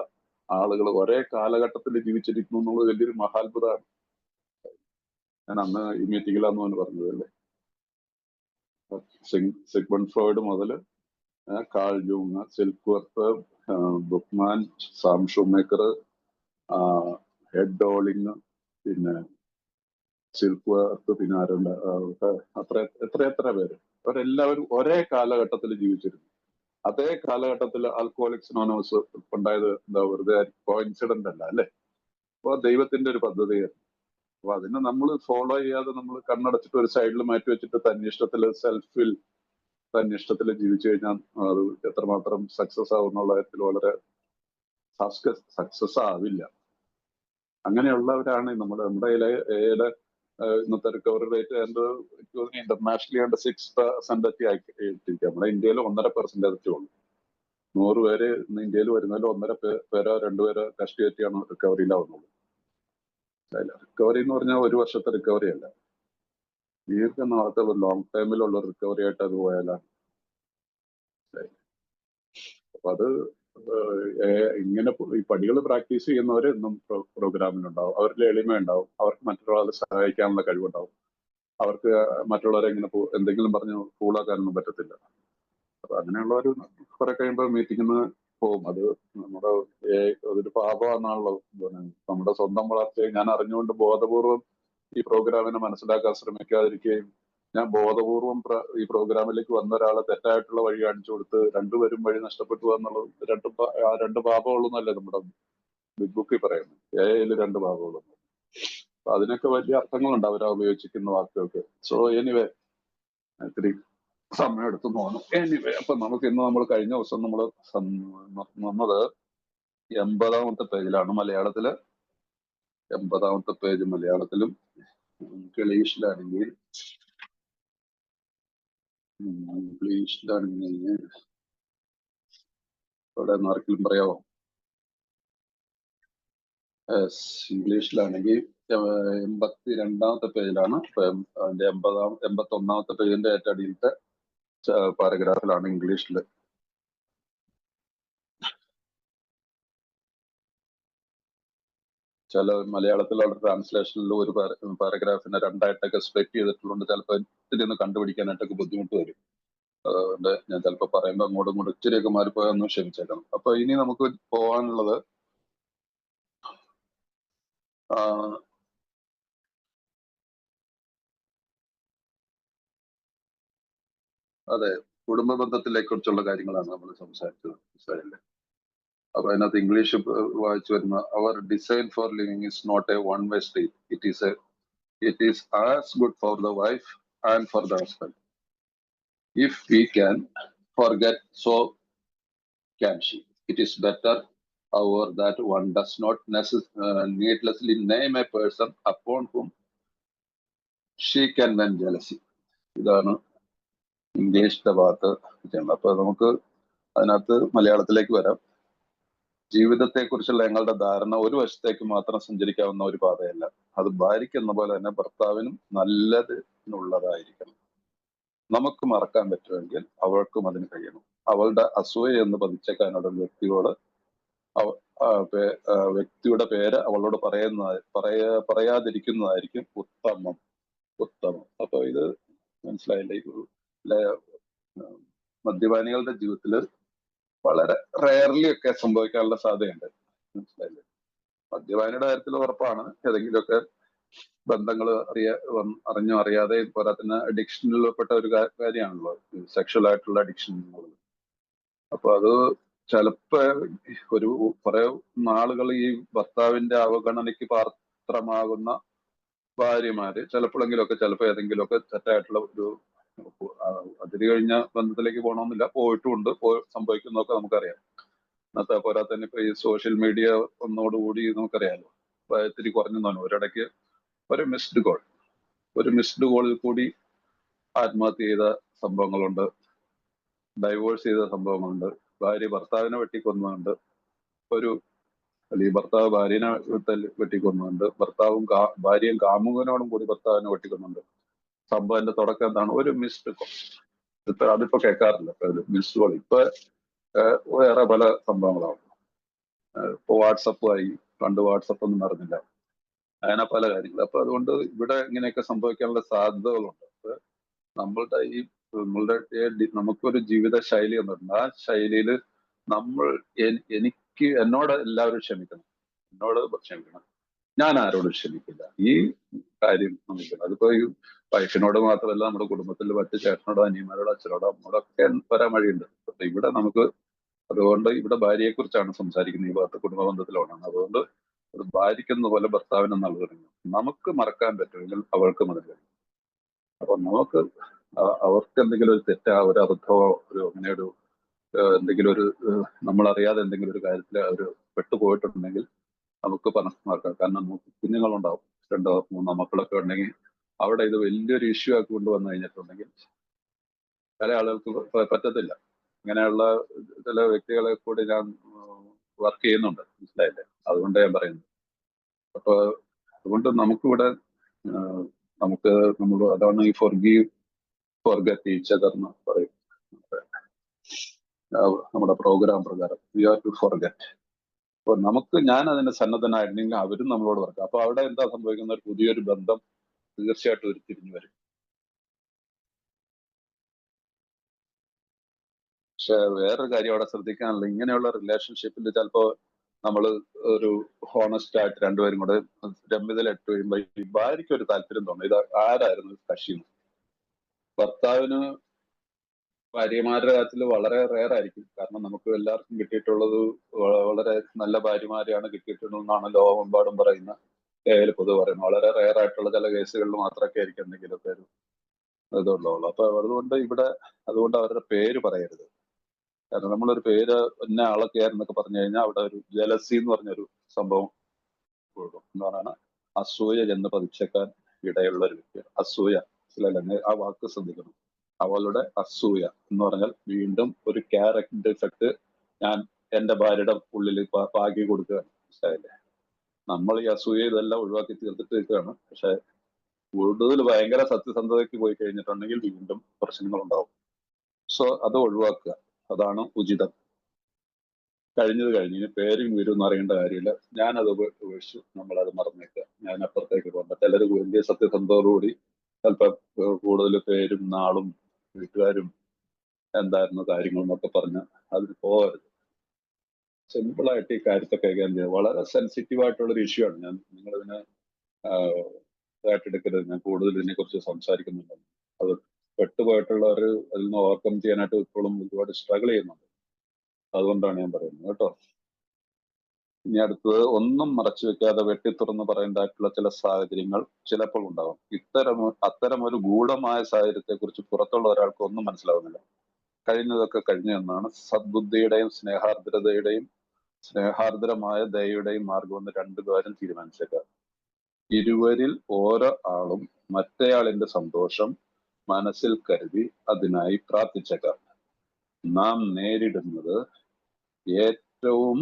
ആളുകൾ ഒരേ കാലഘട്ടത്തിൽ ജീവിച്ചിരിക്കുന്നു എന്നുള്ളത് വലിയൊരു മഹാത്ഭുതമാണ്. ഞാൻ അന്ന് ഈ മീറ്റിംഗിലാന്ന് പറഞ്ഞത് അല്ലേ, സിഗ്മണ്ട് ഫ്രോയിഡ് മുതൽ Carl Jung, Silkworth, Buchman, Sam Shoemaker, ഹെഡ് ഡോളിങ്, പിന്നെ സിൽക്വർത്ത്, പിന്നെ ആരുണ്ട്, എത്ര പേര്. അവരെല്ലാവരും ഒരേ കാലഘട്ടത്തിൽ ജീവിച്ചിരുന്നു. അതേ കാലഘട്ടത്തിൽ ആൽക്കഹോളിക്സ് അനോണിമസ് ഉണ്ടായത് എന്താ വെറുതെ കോയിൻസിഡന്റ് അല്ല അല്ലെ? അപ്പൊ ദൈവത്തിന്റെ ഒരു പദ്ധതിയാണ്. അപ്പൊ അതിനെ നമ്മൾ ഫോളോ ചെയ്യാതെ നമ്മൾ കണ്ണടച്ചിട്ട് ഒരു സൈഡിൽ മാറ്റി വെച്ചിട്ട് തന്നിഷ്ടത്തില് തന്നിഷ്ടത്തിൽ ജീവിച്ചു കഴിഞ്ഞാൽ അത് എത്രമാത്രം സക്സസ് ആവുന്നുള്ള കാര്യത്തിൽ വളരെ സക്സസ് ആവില്ല. അങ്ങനെയുള്ളവരാണ് നമ്മുടെ ഏത് ഇന്നത്തെ റിക്കവറി റേറ്റ് ഇന്റർനാഷണലി 6% എത്തി ആയിട്ടിരിക്കുക. നമ്മുടെ ഇന്ത്യയിൽ 1.5% എത്തിയുള്ളൂ. 100 പേര് ഇന്ന് ഇന്ത്യയിൽ വരുന്നതിൽ 1.5 പേരോ 2 പേരോ ടെസ്റ്റ് ചെയ്തിട്ടാണ് റിക്കവറിയിലാവുന്നുള്ളൂ. റിക്കവറി എന്ന് പറഞ്ഞാൽ ഒരു വർഷത്തെ റിക്കവറി അല്ല, ദീർഘനാളത്തെ ലോങ് ടൈമിലുള്ള റിക്കവറി ആയിട്ട് അത് പോയാലാണ്. അപ്പൊ അത് ഇങ്ങനെ ഈ പടികൾ പ്രാക്ടീസ് ചെയ്യുന്നവർ എന്നും പ്രോഗ്രാമിലുണ്ടാവും. അവരിൽ എളിമ ഉണ്ടാവും, അവർക്ക് മറ്റൊരാളെ സഹായിക്കാനുള്ള കഴിവുണ്ടാവും, അവർക്ക് മറ്റുള്ളവരെ ഇങ്ങനെ എന്തെങ്കിലും പറഞ്ഞ് കൂളാക്കാനൊന്നും പറ്റത്തില്ല. അപ്പൊ അങ്ങനെയുള്ളവർ കുറെ കഴിയുമ്പോൾ മീറ്റിങ്ങിന് പോകും. അത് നമ്മുടെ അതൊരു പാപമാണുള്ളത്. നമ്മുടെ സ്വന്തം വളർച്ചയെ ഞാൻ അറിഞ്ഞുകൊണ്ട് ബോധപൂർവം ഈ പ്രോഗ്രാമിനെ മനസ്സിലാക്കാൻ ശ്രമിക്കാതിരിക്കുകയും, ഞാൻ ബോധപൂർവം ഈ പ്രോഗ്രാമിലേക്ക് വന്ന ഒരാളെ തെറ്റായിട്ടുള്ള വഴി കാണിച്ചു കൊടുത്ത് രണ്ടുപേരും വഴി നഷ്ടപ്പെട്ടു എന്നുള്ളത് രണ്ട് പാപമുള്ളൂന്നല്ലേ നമ്മുടെ ബിഗ് ബുക്കിൽ പറയുന്നത്. ഏയിൽ 2 പാപമുള്ളൂ. അപ്പൊ അതിനൊക്കെ വലിയ അർത്ഥങ്ങളുണ്ട് അവരാ ഉപയോഗിച്ചിരിക്കുന്ന വാക്കുകൾക്ക്. സോ എനിവേ ഇത്തിരി സമയം എടുത്തു പോകണം. എനിവേ അപ്പൊ നമുക്ക് ഇന്ന് നമ്മൾ കഴിഞ്ഞ ദിവസം നമ്മൾ വന്നത് 80ാമത്തെ പേജിലാണ് മലയാളത്തില്. 80ാമത്തെ പേജ് മലയാളത്തിലും ഇംഗ്ലീഷിലാണെങ്കിൽ അവിടെ ആർക്കെങ്കിലും പറയാമോ? ഇംഗ്ലീഷിലാണെങ്കിൽ 82ാമത്തെ പേജിലാണ്. അതിന്റെ 81ാമത്തെ പേജിന്റെ ഏറ്റവും അടിയിലത്തെ പാരഗ്രാഫിലാണ് ഇംഗ്ലീഷിൽ. ചില മലയാളത്തിലുള്ള ട്രാൻസ്ലേഷനിൽ ഒരു പാരഗ്രാഫിനെ രണ്ടായിട്ടൊക്കെ സ്പ്ലിറ്റ് ചെയ്തിട്ടുള്ളത് ചിലപ്പോൾ ഇതിൽ കണ്ടുപിടിക്കാനായിട്ടൊക്കെ ബുദ്ധിമുട്ട് വരും. അതുകൊണ്ട് ഞാൻ ചിലപ്പോൾ പറയുമ്പോൾ അങ്ങോട്ടും ഇങ്ങോട്ടും ഇച്ചിരിയൊക്കെ മാറിപ്പോയൊന്ന് ക്ഷമിച്ചേക്കണം. അപ്പൊ ഇനി നമുക്ക് പോകാനുള്ളത് അതെ, കുടുംബ ബന്ധത്തിലെ കുറിച്ചുള്ള കാര്യങ്ങളാണ് നമ്മൾ സംസാരിച്ചത്. മനസ്സിലായില്ലേ? അപ്പൊ അതിനകത്ത് ഇംഗ്ലീഷ് വായിച്ചു വരുന്ന അവർ design for living is not a one way street. It is as good for the wife and for the husband. If we can forget, so can she. It is better, however, that one does not needlessly name a person upon whom she can vent jealousy. ഇതാണ് ഇംഗ്ലീഷിന്റെ ഭാഗത്ത് ചെയ്യുന്നത്. അപ്പൊ നമുക്ക് അതിനകത്ത് മലയാളത്തിലേക്ക് വരാം. ജീവിതത്തെ കുറിച്ചുള്ള ഞങ്ങളുടെ ധാരണ ഒരു വശത്തേക്ക് മാത്രം സഞ്ചരിക്കാവുന്ന ഒരു പാതയല്ല. അത് ഭാര്യയ്ക്ക് എന്ന പോലെ തന്നെ ഭർത്താവിനും നല്ലതിനുള്ളതായിരിക്കണം. നമുക്ക് മറക്കാൻ പറ്റുമെങ്കിൽ അവൾക്കും അതിന് കഴിയണം. അവളുടെ അസൂയ എന്ന് പതിച്ചേക്കാനുള്ള വ്യക്തിയോട് വ്യക്തിയുടെ പേര് അവളോട് പറയാതിരിക്കുന്നതായിരിക്കും ഉത്തമം. അപ്പൊ ഇത് മനസ്സിലായില്ലേ? മദ്യപാനികളുടെ ജീവിതത്തിൽ വളരെ റയർലി ഒക്കെ സംഭവിക്കാനുള്ള സാധ്യതയുണ്ട്. മനസ്സിലായില്ലേ? മദ്യപാനിയുടെ കാര്യത്തിൽ ഉറപ്പാണ് ഏതെങ്കിലുമൊക്കെ ബന്ധങ്ങൾ അറിഞ്ഞോ അറിയാതെ പോരാത്തിന് അഡിക്ഷനിൽപ്പെട്ട ഒരു കാര്യമാണല്ലോ സെക്ഷൽ ആയിട്ടുള്ള അഡിക്ഷൻ എന്നുള്ളത്. അപ്പൊ അത് ചിലപ്പോ ഒരു കുറെ നാളുകൾ ഈ ഭർത്താവിന്റെ അവഗണനയ്ക്ക് പാത്രമാകുന്ന ഭാര്യമാര് ചിലപ്പോഴെങ്കിലുമൊക്കെ ഏതെങ്കിലുമൊക്കെ തെറ്റായിട്ടുള്ള ഒരു അതിര് കഴിഞ്ഞ ബന്ധത്തിലേക്ക് പോകണമെന്നില്ല, പോയിട്ടുമുണ്ട്, സംഭവിക്കുന്നതൊക്കെ നമുക്കറിയാം. ഇന്നത്തെ പോരാത്തന്നെ ഇപ്പൊ ഈ സോഷ്യൽ മീഡിയ ഒന്നോടുകൂടി നമുക്കറിയാലോ ഇത്തിരി കുറഞ്ഞു തോന്നും. ഒരിടയ്ക്ക് ഒരു മിസ്ഡ് കോളിൽ കൂടി ആത്മഹത്യ ചെയ്ത സംഭവങ്ങളുണ്ട്, ഡൈവോഴ്സ് ചെയ്ത സംഭവങ്ങളുണ്ട്, ഭാര്യ ഭർത്താവിനെ വെട്ടിക്കൊന്നുണ്ട്, അല്ലെങ്കിൽ ഭർത്താവ് ഭാര്യനെ വെട്ടിക്കൊന്നുണ്ട്, ഭാര്യയും കാമുകനോടും കൂടി ഭർത്താവിനെ വെട്ടിക്കൊന്നുണ്ട്. സംഭവത്തിന്റെ തുടക്കം എന്താണ്? ഒരു മിസ്ഡ് കോൾ. അതിപ്പോ കേൾക്കാറില്ല. മിസ്ഡ് കോൾ ഇപ്പൊ വേറെ പല സംഭവങ്ങളാണ്. ഇപ്പൊ വാട്സപ്പുമായി, പണ്ട് വാട്സപ്പ് ഒന്നും നടന്നില്ല, അങ്ങനെ പല കാര്യങ്ങൾ. അപ്പൊ അതുകൊണ്ട് ഇവിടെ ഇങ്ങനെയൊക്കെ സംഭവിക്കാനുള്ള സാധ്യതകളുണ്ട്. നമുക്കൊരു ജീവിത ശൈലി എന്നുണ്ട്. ആ ശൈലിയിൽ എന്നോട് എല്ലാവരും ക്ഷമിക്കണം, ഞാൻ ആരോടും ക്ഷമിക്കില്ല. ഈ കാര്യം നമുക്കുണ്ട്. അതിപ്പോ ഈ വൈഫിനോട് മാത്രമല്ല, നമ്മുടെ കുടുംബത്തിൽ മറ്റ് ചേട്ടനോടോ അനിയന്മാരോടോ അച്ഛനോടോ അമ്മോടൊക്കെ വരാൻ വഴിയുണ്ട്. അപ്പൊ ഇവിടെ നമുക്ക് അതുകൊണ്ട് ഇവിടെ ഭാര്യയെ കുറിച്ചാണ് സംസാരിക്കുന്നത്. ഈ ഭാഗത്ത് കുടുംബ ബന്ധത്തിലാണ്. അതുകൊണ്ട് അത് ഭാര്യയ്ക്കെന്ന പോലെ ഭർത്താവിനെന്നുള്ള തുടങ്ങി നമുക്ക് മറക്കാൻ പറ്റുമെങ്കിൽ അവൾക്കും അത് കഴിയും. അപ്പൊ നമുക്ക് അവർക്ക് എന്തെങ്കിലും ഒരു തെറ്റാ, ഒരു അബദ്ധമോ, അങ്ങനെ എന്തെങ്കിലും ഒരു നമ്മളറിയാതെ എന്തെങ്കിലും ഒരു കാര്യത്തിൽ അവർ പെട്ടുപോയിട്ടുണ്ടെങ്കിൽ നമുക്ക് മനസ്സിലാക്കാം. കാരണം കുഞ്ഞുങ്ങളുണ്ടാവും, 2-3 മക്കളൊക്കെ ഉണ്ടെങ്കിൽ അവിടെ ഇത് വലിയൊരു ഇഷ്യൂ ആക്കി കൊണ്ടുവന്നു കഴിഞ്ഞിട്ടുണ്ടെങ്കിൽ ചില ആളുകൾക്ക് പറ്റത്തില്ല. ഇങ്ങനെയുള്ള ചില വ്യക്തികളെ കൂടി ഞാൻ വർക്ക് ചെയ്യുന്നുണ്ട്. മനസ്സിലായില്ലേ? അതുകൊണ്ട് ഞാൻ പറയുന്നു. അപ്പൊ അതുകൊണ്ട് നമുക്കിവിടെ അതാണ് ഈ ഫോർഗെറ്റ് ഈച്ച് അതർ എന്ന് പറയും നമ്മുടെ പ്രോഗ്രാം പ്രകാരം. We are to forget. അപ്പൊ ഞാൻ അതിന് സന്നദ്ധനായിരുന്നെങ്കിൽ അവരും നമ്മളോട് പറയും. അപ്പൊ അവിടെ എന്താ സംഭവിക്കുന്ന? ഒരു പുതിയൊരു ബന്ധം തീർച്ചയായിട്ടും ഉരുത്തിരിഞ്ഞു വരും. പക്ഷെ വേറൊരു കാര്യം അവിടെ ശ്രദ്ധിക്കാനുള്ള, ഇങ്ങനെയുള്ള റിലേഷൻഷിപ്പിൽ ചിലപ്പോ നമ്മൾ ഒരു ഹോണസ്റ്റ് ആയിട്ട് രണ്ടുപേരും കൂടെ രമ്യതയിലിട്ട് കഴിയുമ്പോ ഈ ഭാര്യയ്ക്ക് ഒരു താല്പര്യം തോന്നും, ഇത് ആരായിരുന്നു കക്ഷി. ഭർത്താവിന് ഭാര്യമാരുടെ കാര്യത്തിൽ വളരെ റെയർ ആയിരിക്കും. കാരണം നമുക്ക് എല്ലാവർക്കും കിട്ടിയിട്ടുള്ളത് വളരെ നല്ല ഭാര്യമാരെയാണ് കിട്ടിയിട്ടുള്ളതെന്നാണ് ലോകമെമ്പാടും പറയുന്ന പൊതുവെ പറയുന്നത്. വളരെ റെയർ ആയിട്ടുള്ള ചില കേസുകളിൽ മാത്രമൊക്കെ ആയിരിക്കും എന്തെങ്കിലുമൊക്കെ ഒരു ഇതുള്ളൂ. അപ്പൊ അതുകൊണ്ട് അവരുടെ പേര് പറയരുത്. കാരണം നമ്മളൊരു പേര് എന്നെ ആളൊക്കെയായിരുന്നൊക്കെ പറഞ്ഞു കഴിഞ്ഞാൽ അവിടെ ഒരു ജലസി എന്ന് പറഞ്ഞൊരു സംഭവം കൊടുക്കും. എന്ന് പറഞ്ഞാൽ അസൂയ എന്ന് പതിച്ചേക്കാൻ ഇടയുള്ള ഒരു വ്യക്തിയാണ് അസൂയ. ആ വാക്ക് ശ്രദ്ധിക്കണം. അവളുടെ അസൂയ എന്ന് പറഞ്ഞാൽ വീണ്ടും ഒരു ക്യാരക്ടർ ഡിഫക്ട് ഞാൻ എന്റെ ഭാര്യയുടെ ഉള്ളിൽ പാകി കൊടുക്കുകയാണ്. മനസ്സിലായില്ലേ? നമ്മൾ ഈ അസൂയ ഇതെല്ലാം ഒഴിവാക്കി തീർത്തിട്ട് നിൽക്കുകയാണ്. പക്ഷെ കൂടുതൽ ഭയങ്കര സത്യസന്ധതയ്ക്ക് പോയി കഴിഞ്ഞിട്ടുണ്ടെങ്കിൽ വീണ്ടും പ്രശ്നങ്ങളുണ്ടാവും. സോ അത് ഒഴിവാക്കുക, അതാണ് ഉചിതം. കഴിഞ്ഞത് കഴിഞ്ഞ് ഇനി പേരും വീരും എന്ന് അറിയേണ്ട കാര്യമില്ല. ഞാനത് ഉപേക്ഷിച്ചു, നമ്മളത് മറന്നേക്കുക. ഞാൻ അപ്പുറത്തേക്ക് പോകണ്ട. ചിലർ വലിയ സത്യസന്ധതയോടുകൂടി ചിലപ്പോൾ കൂടുതൽ പേരും നാളും വീട്ടുകാരും എന്തായിരുന്നു കാര്യങ്ങൾ എന്നൊക്കെ പറഞ്ഞ് അതിന് പോകരുത്. സിമ്പിളായിട്ട് ഈ കാര്യത്തെ കൈകാര്യം ചെയ്യുക. വളരെ സെൻസിറ്റീവ് ആയിട്ടുള്ള ഒരു ഇഷ്യൂ ആണ്. നിങ്ങളിതിനെ ഇതായിട്ടെടുക്കരുത്. ഞാൻ കൂടുതൽ ഇതിനെ കുറിച്ച് സംസാരിക്കുന്നുണ്ട്. അത് പെട്ടുപോയിട്ടുള്ളവർ അതിൽ നിന്ന് ഓവർകം ചെയ്യാനായിട്ട് ഇപ്പോഴും ഒരുപാട് സ്ട്രഗിൾ ചെയ്യുന്നുണ്ട്. അതുകൊണ്ടാണ് ഞാൻ പറയുന്നത് കേട്ടോ. ഇനി അടുത്തത്, ഒന്നും മറച്ചു വെക്കാതെ വെട്ടിത്തുറന്ന് പറയേണ്ടതായിട്ടുള്ള ചില സാഹചര്യങ്ങൾ ചിലപ്പോൾ ഉണ്ടാവും. അത്തരം ഒരു ഗൂഢമായ സാഹചര്യത്തെ കുറിച്ച് പുറത്തുള്ള ഒരാൾക്ക് ഒന്നും മനസ്സിലാവുന്നില്ല. കഴിഞ്ഞതൊക്കെ കഴിഞ്ഞു എന്നാണ് സദ്ബുദ്ധിയുടെയും സ്നേഹാർദ്രമായ ദയയുടെയും മാർഗമെന്ന് രണ്ടുപേരും തീരുമാനിച്ചേക്കാം. ഇരുവരിൽ ഓരോ ആളും മറ്റേയാളിന്റെ സന്തോഷം മനസ്സിൽ കരുതി അതിനായി പ്രാർത്ഥിച്ചേക്കാം. നാം നേരിടുന്നത് ഏറ്റവും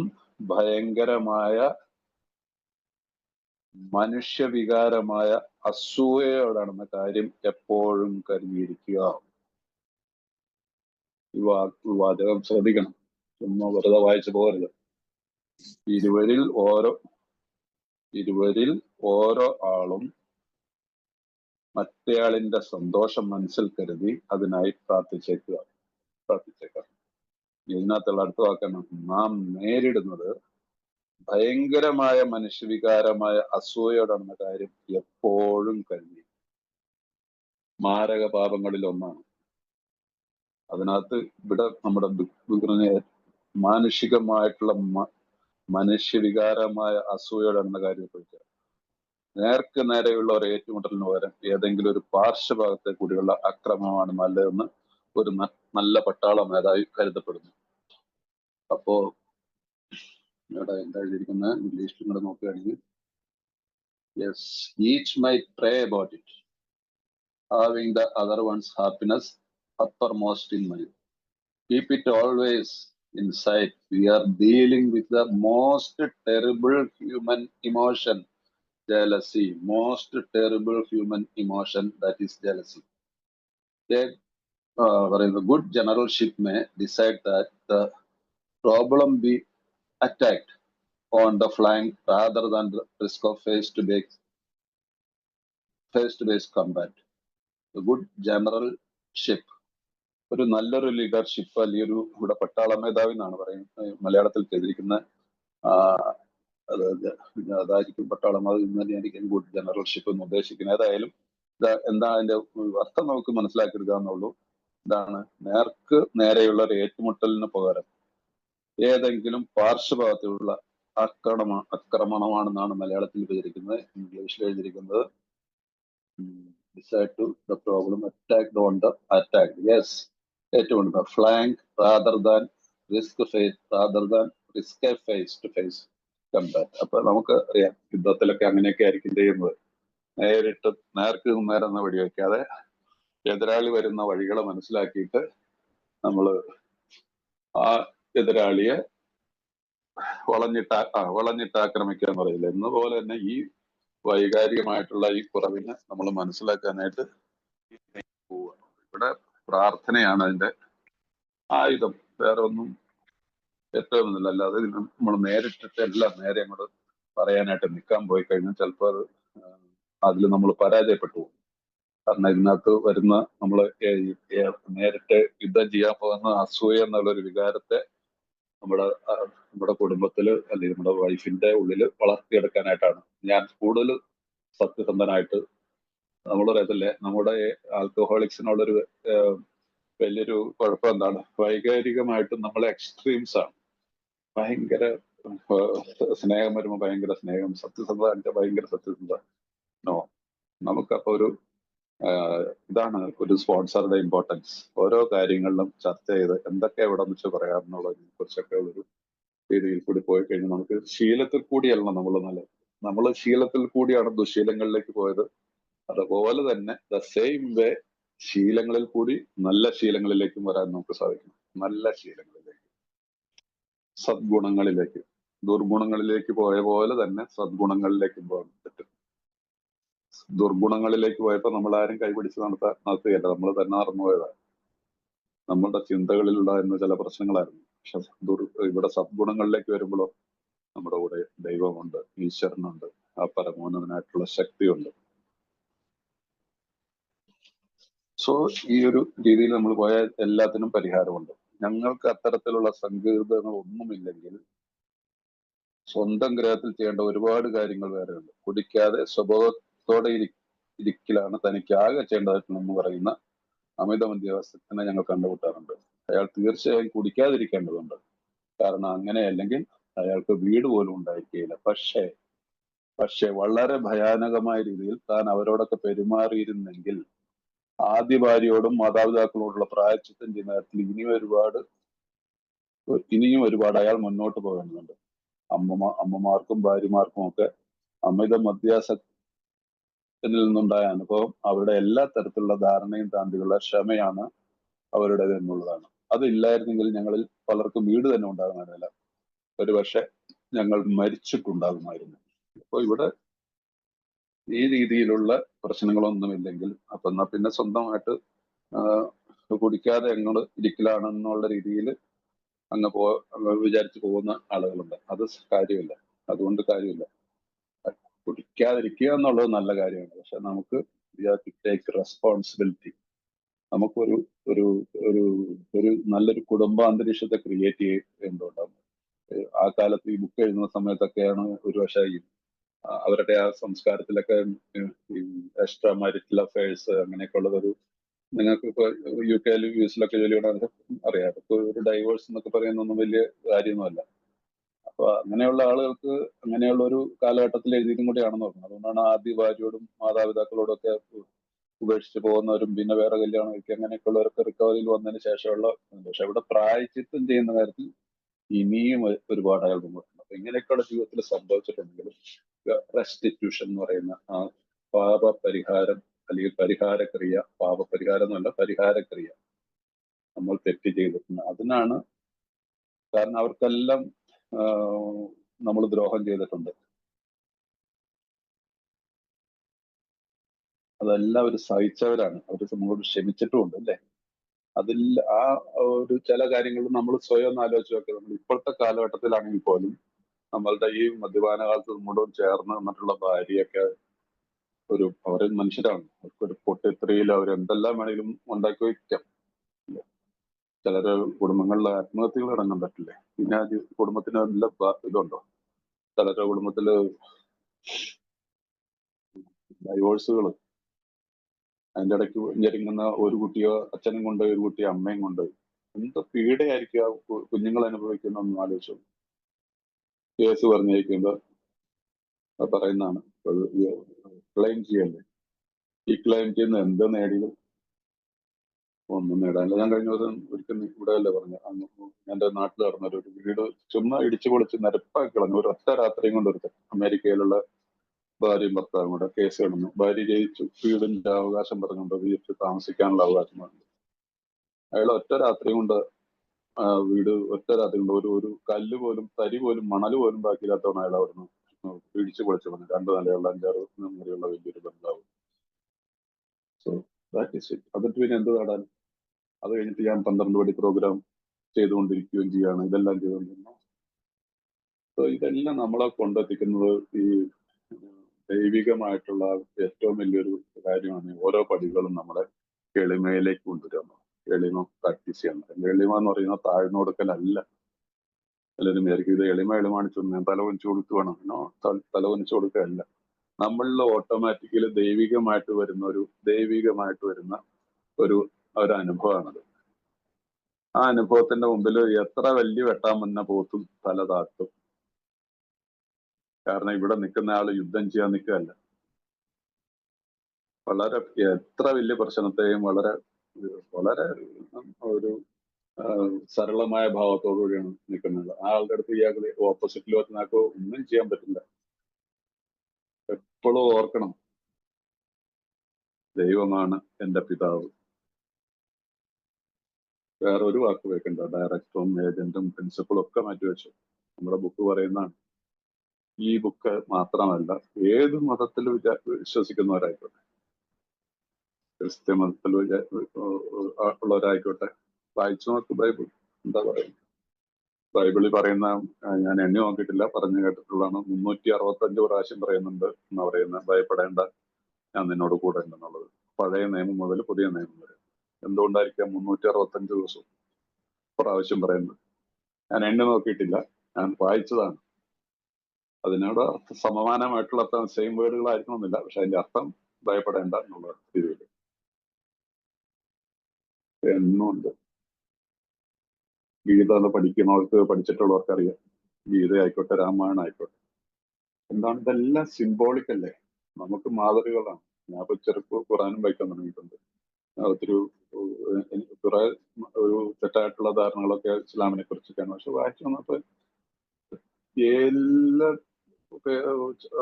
ഭയങ്കരമായ മനുഷ്യവികാരമായ അസൂയയോടാണെന്ന കാര്യം എപ്പോഴും കരുതിയിരിക്കുക. ഈ വാചകം ശ്രദ്ധിക്കണം, ചുമ്മാ വെറുതെ വായിച്ചു പോകരുത്. ഇരുവരിൽ ഓരോ ആളും മറ്റേയാളിന്റെ സന്തോഷം മനസ്സിൽ കരുതി അതിനായി പ്രാർത്ഥിച്ചേക്കാം. ഇതിനകത്തുള്ള അടുത്ത വാക്കാണ്, നാം നേരിടുന്നത് ഭയങ്കരമായ മനുഷ്യവികാരമായ അസൂയയോടാണെന്ന കാര്യം എപ്പോഴും കരുതി. മാരക പാപങ്ങളിൽ ഒന്നാണ്. അതിനകത്ത് ഇവിടെ നമ്മുടെ മാനുഷികമായിട്ടുള്ള മനുഷ്യവികാരമായ അസൂയയോടാണെന്ന കാര്യം ചോദിക്കുക. നേർക്ക് നേരെയുള്ള ഒരു ഏറ്റുമുട്ടലിന് പകരം ഏതെങ്കിലും ഒരു പാർശ്വഭാഗത്തെ കൂടിയുള്ള അക്രമമാണ് നല്ലതെന്ന് ഒരു നല്ല പട്ടാള മേധാവി കരുതപ്പെടുന്നു. അപ്പോ ഇവിടെ എന്താ എഴുതിയിരിക്കുന്നത് ഇംഗ്ലീഷിൽ കൂടെ നോക്കുകയാണെങ്കിൽ, yes, each might pray about it, having the other one's happiness uppermost in mind. Keep it always in sight. We are dealing with the most terrible human emotion, jealousy. Most terrible human emotion, that is jealousy. The good generalship may decide that the problem be attacked on the flank rather than the risk of face-to-face combat. The good generalship, ഒരു നല്ലൊരു leadership, അല്ലെങ്കിൽ ഒരു ഇവിടെ പട്ടാള മേധാവി എന്നാണ് പറയുന്നത് മലയാളത്തിൽ ചെയ്തിരിക്കുന്ന, അതായിരിക്കും പട്ടാള മേധാവി തന്നെയായിരിക്കും ഗുഡ് ജനറൽഷിപ്പ് എന്ന് ഉദ്ദേശിക്കുന്നത്. ഏതായാലും എന്താ അതിന്റെ അർത്ഥം നമുക്ക് മനസ്സിലാക്കിയെടുക്കുക എന്നുള്ളൂ. ഇതാണ്, നേർക്ക് നേരെയുള്ള ഒരു ഏറ്റുമുട്ടലിന് പകരം ഏതെങ്കിലും പാർശ്വഭാഗത്തിലുള്ള ആക്രമണമാണെന്നാണ് മലയാളത്തിൽ എഴുതിയിരിക്കുന്നത്. ഇംഗ്ലീഷിൽ എഴുതിയിരിക്കുന്നത് decide to the problem attacked on the attacked. Yes, ഏറ്റവും flank rather than risk a face to face combat. അപ്പൊ നമുക്ക് അറിയാം യുദ്ധത്തിലൊക്കെ അങ്ങനെയൊക്കെ ആയിരിക്കും ചെയ്യുന്നത്. നേർക്ക് നേരെ വെടിവെക്കാതെ എതിരാളി വരുന്ന വഴികളെ മനസ്സിലാക്കിയിട്ട് നമ്മള് ആ എതിരാളിയെ വളഞ്ഞിട്ട് ആക്രമിക്കുക എന്ന് പറയില്ല. എന്നപോലെ തന്നെ ഈ വൈകാരികമായിട്ടുള്ള ഈ കുറവിനെ നമ്മൾ മനസ്സിലാക്കാനായിട്ട് പോവുക. ഇവിടെ പ്രാർത്ഥനയാണ് അതിന്റെ ആയുധം, വേറെ ഒന്നും ഏറ്റവും ഒന്നുമില്ല. അല്ലാതെ നമ്മൾ നേരിട്ടിട്ട് എല്ലാം നേരെ അങ്ങോട്ട് പറയാനായിട്ട് നിൽക്കാൻ പോയി കഴിഞ്ഞാൽ ചിലപ്പോൾ അതിൽ നമ്മൾ പരാജയപ്പെട്ടു പോകും. കാരണം ഇതിനകത്ത് വരുന്ന നമ്മള് നേരിട്ട് യുദ്ധം ചെയ്യാൻ പോകുന്ന അസൂയ എന്നുള്ളൊരു വികാരത്തെ നമ്മുടെ കുടുംബത്തില് അല്ലെങ്കിൽ നമ്മുടെ വൈഫിന്റെ ഉള്ളിൽ വളർത്തിയെടുക്കാനായിട്ടാണ്. ഞാൻ കൂടുതൽ സത്യസന്ധനായിട്ട് നമ്മൾ പറയത്തില്ലേ, നമ്മുടെ ആൽക്കഹോളിക്സിനുള്ളൊരു വലിയൊരു കുഴപ്പം എന്താണ്, വൈകാരികമായിട്ട് നമ്മളെ എക്സ്ട്രീംസ് ആണ്. ഭയങ്കര സ്നേഹം വരുമ്പോൾ ഭയങ്കര സ്നേഹം, സത്യസന്ധത ഭയങ്കര സത്യസന്ധത. നോ, നമുക്കപ്പോ ഒരു ഇതാണ് ഒരു സ്പോൺസറുടെ ഇമ്പോർട്ടൻസ്. ഓരോ കാര്യങ്ങളിലും ചർച്ച ചെയ്ത് എന്തൊക്കെ എവിടെ വെച്ച് പറയാമെന്നുള്ളതിനെ കുറിച്ചൊക്കെ ഉള്ളൊരു രീതിയിൽ കൂടി പോയി കഴിഞ്ഞാൽ നമുക്ക് ശീലത്തിൽ കൂടിയല്ല നമ്മൾ ശീലത്തിൽ കൂടിയാണ് ദുശീലങ്ങളിലേക്ക് പോയത്. അതുപോലെ തന്നെ ദ സെയിം വേ ശീലങ്ങളിൽ കൂടി നല്ല ശീലങ്ങളിലേക്കും വരാൻ നമുക്ക് സാധിക്കും. നല്ല ശീലങ്ങളിലേക്ക്, സദ്ഗുണങ്ങളിലേക്ക്. ദുർഗുണങ്ങളിലേക്ക് പോയ പോലെ തന്നെ സദ്ഗുണങ്ങളിലേക്കും പോകാൻ പറ്റും. ദുർഗുണങ്ങളിലേക്ക് പോയപ്പോൾ നമ്മൾ ആരും കൈപിടിച്ച് നടത്തുകയല്ല, നമ്മൾ തന്നെ മറന്നുപോയതാണ്. നമ്മളുടെ ചിന്തകളിലുണ്ടായിരുന്ന ചില പ്രശ്നങ്ങളായിരുന്നു. പക്ഷെ ഇവിടെ സദ്ഗുണങ്ങളിലേക്ക് വരുമ്പോഴോ നമ്മുടെ കൂടെ ദൈവമുണ്ട്, ഈശ്വരനുണ്ട്, ആ പരമോന്നതനായിട്ടുള്ള ശക്തിയുണ്ട്. സോ ഈ ഒരു രീതിയിൽ നമ്മൾ പോയാൽ എല്ലാത്തിനും പരിഹാരമുണ്ട്. ഞങ്ങൾക്ക് അത്തരത്തിലുള്ള സങ്കീർണതകൾ ഒന്നുമില്ലെങ്കിൽ സ്വന്തം ഗ്രഹത്തിൽ ചെയ്യേണ്ട ഒരുപാട് കാര്യങ്ങൾ വേറെയുണ്ട്. കുടിക്കാതെ സ്വഭാവത്തോടെ ഇരിക്കലാണ് തനിക്ക് ആകെ ചെയ്യേണ്ടതെന്ന് പറയുന്ന അമിത മദ്യാസക്തനെ ഞങ്ങൾ കണ്ടുമുട്ടാറുണ്ട്. അയാൾ തീർച്ചയായും കുടിക്കാതിരിക്കേണ്ടതുണ്ട്. കാരണം അങ്ങനെയല്ലെങ്കിൽ അയാൾക്ക് വീട് പോലും ഉണ്ടായിരിക്കുകയില്ല. പക്ഷേ വളരെ ഭയാനകമായ രീതിയിൽ താൻ അവരോടൊക്കെ പെരുമാറിയിരുന്നെങ്കിൽ ആദ്യ ഭാര്യയോടും മാതാപിതാക്കളോടുള്ള പ്രായശ്ചിത്തം ചെയ്യുന്ന കാര്യത്തിൽ ഇനിയും ഒരുപാട് അയാൾ മുന്നോട്ട് പോകേണ്ടതുണ്ട്. അമ്മമാർക്കും ഭാര്യമാർക്കും ഒക്കെ അമിത മദ്യാസക്തനിൽ നിന്നുണ്ടായ അനുഭവം അവരുടെ എല്ലാ തരത്തിലുള്ള ധാരണയും താണ്ടിയുള്ള ക്ഷമയാണ് അവരുടേത് എന്നുള്ളതാണ്. അതില്ലായിരുന്നെങ്കിൽ ഞങ്ങളിൽ പലർക്കും വീട് തന്നെ ഉണ്ടാകുന്നതല്ല, ഒരുപക്ഷെ ഞങ്ങൾ മരിച്ചിട്ടുണ്ടാകുമായിരുന്നു. അപ്പൊ ഇവിടെ ഈ രീതിയിലുള്ള പ്രശ്നങ്ങളൊന്നുമില്ലെങ്കിൽ അപ്പൊ എന്നാ പിന്നെ സ്വന്തമായിട്ട് കുടിക്കാതെ എങ്ങോട്ട് ഇരിക്കലാണെന്നുള്ള രീതിയിൽ അങ്ങ് വിചാരിച്ചു പോകുന്ന ആളുകളുണ്ട്. അത് കാര്യമില്ല. അതുകൊണ്ട് കാര്യമില്ല. കുടിക്കാതിരിക്കുക എന്നുള്ളത് നല്ല കാര്യമാണ്. പക്ഷെ നമുക്ക് ടേക്ക് റെസ്പോൺസിബിലിറ്റി. നമുക്കൊരു ഒരു ഒരു ഒരു നല്ലൊരു കുടുംബാന്തരീക്ഷത്തെ ക്രിയേറ്റ് ചെയ്യേണ്ടതുണ്ടാകും. ആ കാലത്ത് ഈ ബുക്ക് എഴുതുന്ന സമയത്തൊക്കെയാണ് ഒരുപക്ഷെ അവരുടെ ആ സംസ്കാരത്തിലൊക്കെ എക്സ്ട്രാ മാരിറ്റൽ അഫയേഴ്സ് അങ്ങനെയൊക്കെ ഉള്ളതൊരു, നിങ്ങൾക്ക് ഇപ്പൊ യു കെയിലും യു എസിലൊക്കെ ജോലിയോടെ അറിയാം. ഇപ്പൊ ഒരു ഡൈവേഴ്സ് എന്നൊക്കെ പറയുന്നൊന്നും വലിയ കാര്യമൊന്നുമല്ല. അപ്പൊ അങ്ങനെയുള്ള ആളുകൾക്ക് അങ്ങനെയുള്ള ഒരു കാലഘട്ടത്തിൽ എഴുതിയതും കൂടിയാണെന്ന് പറഞ്ഞു. അതുകൊണ്ടാണ് ആദ്യ ഭാര്യയോടും മാതാപിതാക്കളോടും ഒക്കെ ഉപേക്ഷിച്ച് പോകുന്നവരും പിന്നെ വേറെ കല്യാണം കഴിക്കുക അങ്ങനെയൊക്കെയുള്ളവരൊക്കെ റിക്കവറിയിൽ വന്നതിന് ശേഷമുള്ള. പക്ഷെ ഇവിടെ പ്രായശ്ചിത്തം ചെയ്യുന്ന കാര്യത്തിൽ ഇനിയും ഒരുപാട് അയാൾ മുമ്പോട്ടുണ്ട്. അപ്പൊ ഇങ്ങനെയൊക്കെയുള്ള ജീവിതത്തിൽ സംഭവിച്ചിട്ടുണ്ടെങ്കിലും റെസ്റ്റിറ്റ്യൂഷൻ എന്ന് പറയുന്ന ആ പാപപരിഹാരം അല്ലെങ്കിൽ പരിഹാരക്രിയ, പാപപരിഹാരം എന്നല്ല പരിഹാരക്രിയ നമ്മൾ തെറ്റ് ചെയ്തിട്ടുണ്ട്. അതിനാണ്, കാരണം അവർക്കെല്ലാം നമ്മൾ ദ്രോഹം ചെയ്തിട്ടുണ്ട്. അതെല്ലാം അവർ സഹിച്ചവരാണ്. അവർ നമ്മളോട് ക്ഷമിച്ചിട്ടുമുണ്ട് അല്ലേ? അതിൽ ആ ഒരു ചില കാര്യങ്ങൾ നമ്മൾ സ്വയം ഒന്ന് ആലോചിച്ച് നോക്കുക. നമ്മൾ ഇപ്പോഴത്തെ കാലഘട്ടത്തിലാണെങ്കിൽ പോലും നമ്മളുടെ ഈ മദ്യപാന കാലത്ത് നമ്മളോട് ചേർന്ന് നിന്നിട്ടുള്ള ഭാര്യയൊക്കെ അവര് മനുഷ്യരാണ്. അവർക്കൊരു പൊട്ടിത്രിയിൽ അവരെന്തെല്ലാം വേണമെങ്കിലും ഉണ്ടാക്കി വയ്ക്കാം. ചിലര് കുടുംബങ്ങളിൽ ആത്മഹത്യകൾ അടങ്ങാൻ പറ്റില്ലേ? പിന്നെ കുടുംബത്തിന് നല്ല ഇതുണ്ടോ? ചിലരുടെ കുടുംബത്തില് ഡൈവോഴ്സുകൾ, അതിന്റെ ഇടയ്ക്ക് ഞെരുങ്ങുന്ന ഒരു കുട്ടിയോ അച്ഛനും കൊണ്ട്, ഒരു കുട്ടിയോ അമ്മയും കൊണ്ട്, എന്ത് പീഡയായിരിക്കും ആ കുഞ്ഞുങ്ങൾ അനുഭവിക്കുന്നതെന്ന് ആലോചിച്ചു. കേസ് പറഞ്ഞിരിക്കുമ്പോ പറയുന്നതാണ് ക്ലെയിം ചെയ്യല്ലേ. ഈ ക്ലെയിം ചെയ്യുന്ന എന്ത് നേടിയത്? ഒന്നും നേടാനില്ല. ഞാൻ കഴിഞ്ഞ ദിവസം ഒരിക്കലും ഇവിടെ അല്ലേ പറഞ്ഞു, എന്റെ നാട്ടിൽ നടന്നൊരു വീട് ചുമ്മാ ഇടിച്ചു പൊളിച്ച് നിരപ്പാക്കി കളഞ്ഞു. ഒരു ഒറ്റ രാത്രിയും കൊണ്ട് ഒരുത്തൻ അമേരിക്കയിലുള്ള ഭാര്യയും ഭർത്താവും കൂടെ കേസ് കിടന്നു. ഭാര്യ ജയിച്ചു, വീടിന്റെ അവകാശം പറഞ്ഞുകൊണ്ട് വീട്ടിൽ താമസിക്കാനുള്ള അവകാശം പറഞ്ഞു. അയാൾ ഒറ്റ രാത്രി കൊണ്ട് വീട് ഒറ്റ രാത്രി കൊണ്ട് ഒരു കല്ല് പോലും, തരി പോലും, മണൽ പോലും ബാക്കിയില്ലാത്തവണ് അയാൾ അവിടുന്ന് ഇടിച്ചു പൊളിച്ചു പറഞ്ഞു. 2 നിലയുള്ള 5-6 നിലയുള്ള വലിയൊരു ബംഗ്ലാവ്. So that is it. അതിട്ട് പിന്നെ എന്ത് നേടാൻ? അത് കഴിഞ്ഞിട്ട് ഞാൻ 12 പടി പ്രോഗ്രാം ചെയ്തുകൊണ്ടിരിക്കുകയും ചെയ്യാണ്. ഇതെല്ലാം ചെയ്തുകൊണ്ടിരുന്നു. സോ ഇതെല്ലാം നമ്മളെ കൊണ്ടെത്തിക്കുന്നത് ഈ ദൈവികമായിട്ടുള്ള ഏറ്റവും വലിയൊരു കാര്യമാണ്. ഓരോ പടികളും നമ്മളെ എളിമയിലേക്ക് കൊണ്ടുവരുന്നത്. എളിമ പ്രാക്ടീസ് ചെയ്യണം. എളിമ എന്ന് പറയുന്നത് താഴ്ന്നു കൊടുക്കലല്ല. എല്ലാവരും വിചാരിക്കും ഇത് എളിമാണിച്ചു ഞാൻ തലവനിച്ചു കൊടുക്കുവാണ്. തലവനിച്ചു കൊടുക്കുകയല്ല. നമ്മളിൽ ഓട്ടോമാറ്റിക്കലി ദൈവികമായിട്ട് വരുന്ന ഒരു അനുഭവമാണത്. ആ അനുഭവത്തിന്റെ മുമ്പിൽ എത്ര വലിയ വെട്ടാൻ വന്ന പോത്തും തല താഴ്ത്തും. കാരണം ഇവിടെ നിൽക്കുന്ന ആള് യുദ്ധം ചെയ്യാൻ നിൽക്കുകയല്ല. വളരെ എത്ര വലിയ പ്രശ്നത്തെയും വളരെ വളരെ ഒരു സരളമായ ഭാവത്തോടു കൂടിയാണ് നിൽക്കുന്നത്. ആ ആളുടെ അടുത്ത് ഇയാൾക്ക് ഓപ്പോസിറ്റിൽ വെച്ചാൽ ഒന്നും ചെയ്യാൻ പറ്റില്ല. എപ്പോഴും ഓർക്കണം, ദൈവമാണ് എന്റെ പിതാവ്. വേറെ ഒരു വാക്ക് വെക്കണ്ട. ഡയറക്ടറും ഏജന്റും പ്രിൻസിപ്പളും ഒക്കെ മാറ്റിവെച്ചു. നമ്മുടെ ബുക്ക് പറയുന്നതാണ്. ഈ ബുക്ക് മാത്രമല്ല, ഏത് മതത്തിൽ വിശ്വസിക്കുന്നവരായിക്കോട്ടെ, ക്രിസ്ത്യ മതത്തിൽ ഉള്ളവരായിക്കോട്ടെ, വായിച്ചു നോക്ക് ബൈബിൾ. എന്താ പറയുക, ബൈബിളിൽ പറയുന്ന ഞാൻ എണ്ണി നോക്കിയിട്ടില്ല, പറഞ്ഞു കേട്ടിട്ടുള്ളതാണ്. 365 പ്രാവശ്യം പറയുന്നുണ്ട് എന്നാ പറയുന്നത്, ഭയപ്പെടേണ്ട, ഞാൻ നിന്നോട് കൂടെ ഉണ്ടെന്നുള്ളത്. പഴയ നിയമം മുതൽ പുതിയ നിയമം വരെ. എന്തുകൊണ്ടായിരിക്കാം 365 ദിവസവും പ്രാവശ്യം പറയുന്നത്? ഞാൻ എണ്ണി നോക്കിയിട്ടില്ല, ഞാൻ വായിച്ചതാണ്. അതിനോട് സമാനമായിട്ടുള്ള അർത്ഥം സെയിം വേർഡുകളായിരിക്കണമെന്നില്ല, പക്ഷെ അതിന്റെ അർത്ഥം ഭയപ്പെടേണ്ട എന്നുള്ള രീതിയിൽ എന്നുണ്ട്. ഗീത പഠിക്കുന്നവർക്ക്, പഠിച്ചിട്ടുള്ളവർക്ക് അറിയാം. ഗീത ആയിക്കോട്ടെ, രാമായണം ആയിക്കോട്ടെ, എന്താണ് ഇതെല്ലാം സിംബോളിക് അല്ലേ, നമുക്ക് മാതൃകകളാണ്. ഞാൻ ഇപ്പൊ ഖുറാനും വായിക്കാൻ തുടങ്ങിയിട്ടുണ്ട്. ഒത്തിരി കുറെ ഒരു തെറ്റായിട്ടുള്ള ധാരണകളൊക്കെ ഇസ്ലാമിനെ കുറിച്ചൊക്കെയാണ്. പക്ഷെ വായിച്ചു വന്നപ്പോ എല്ലാ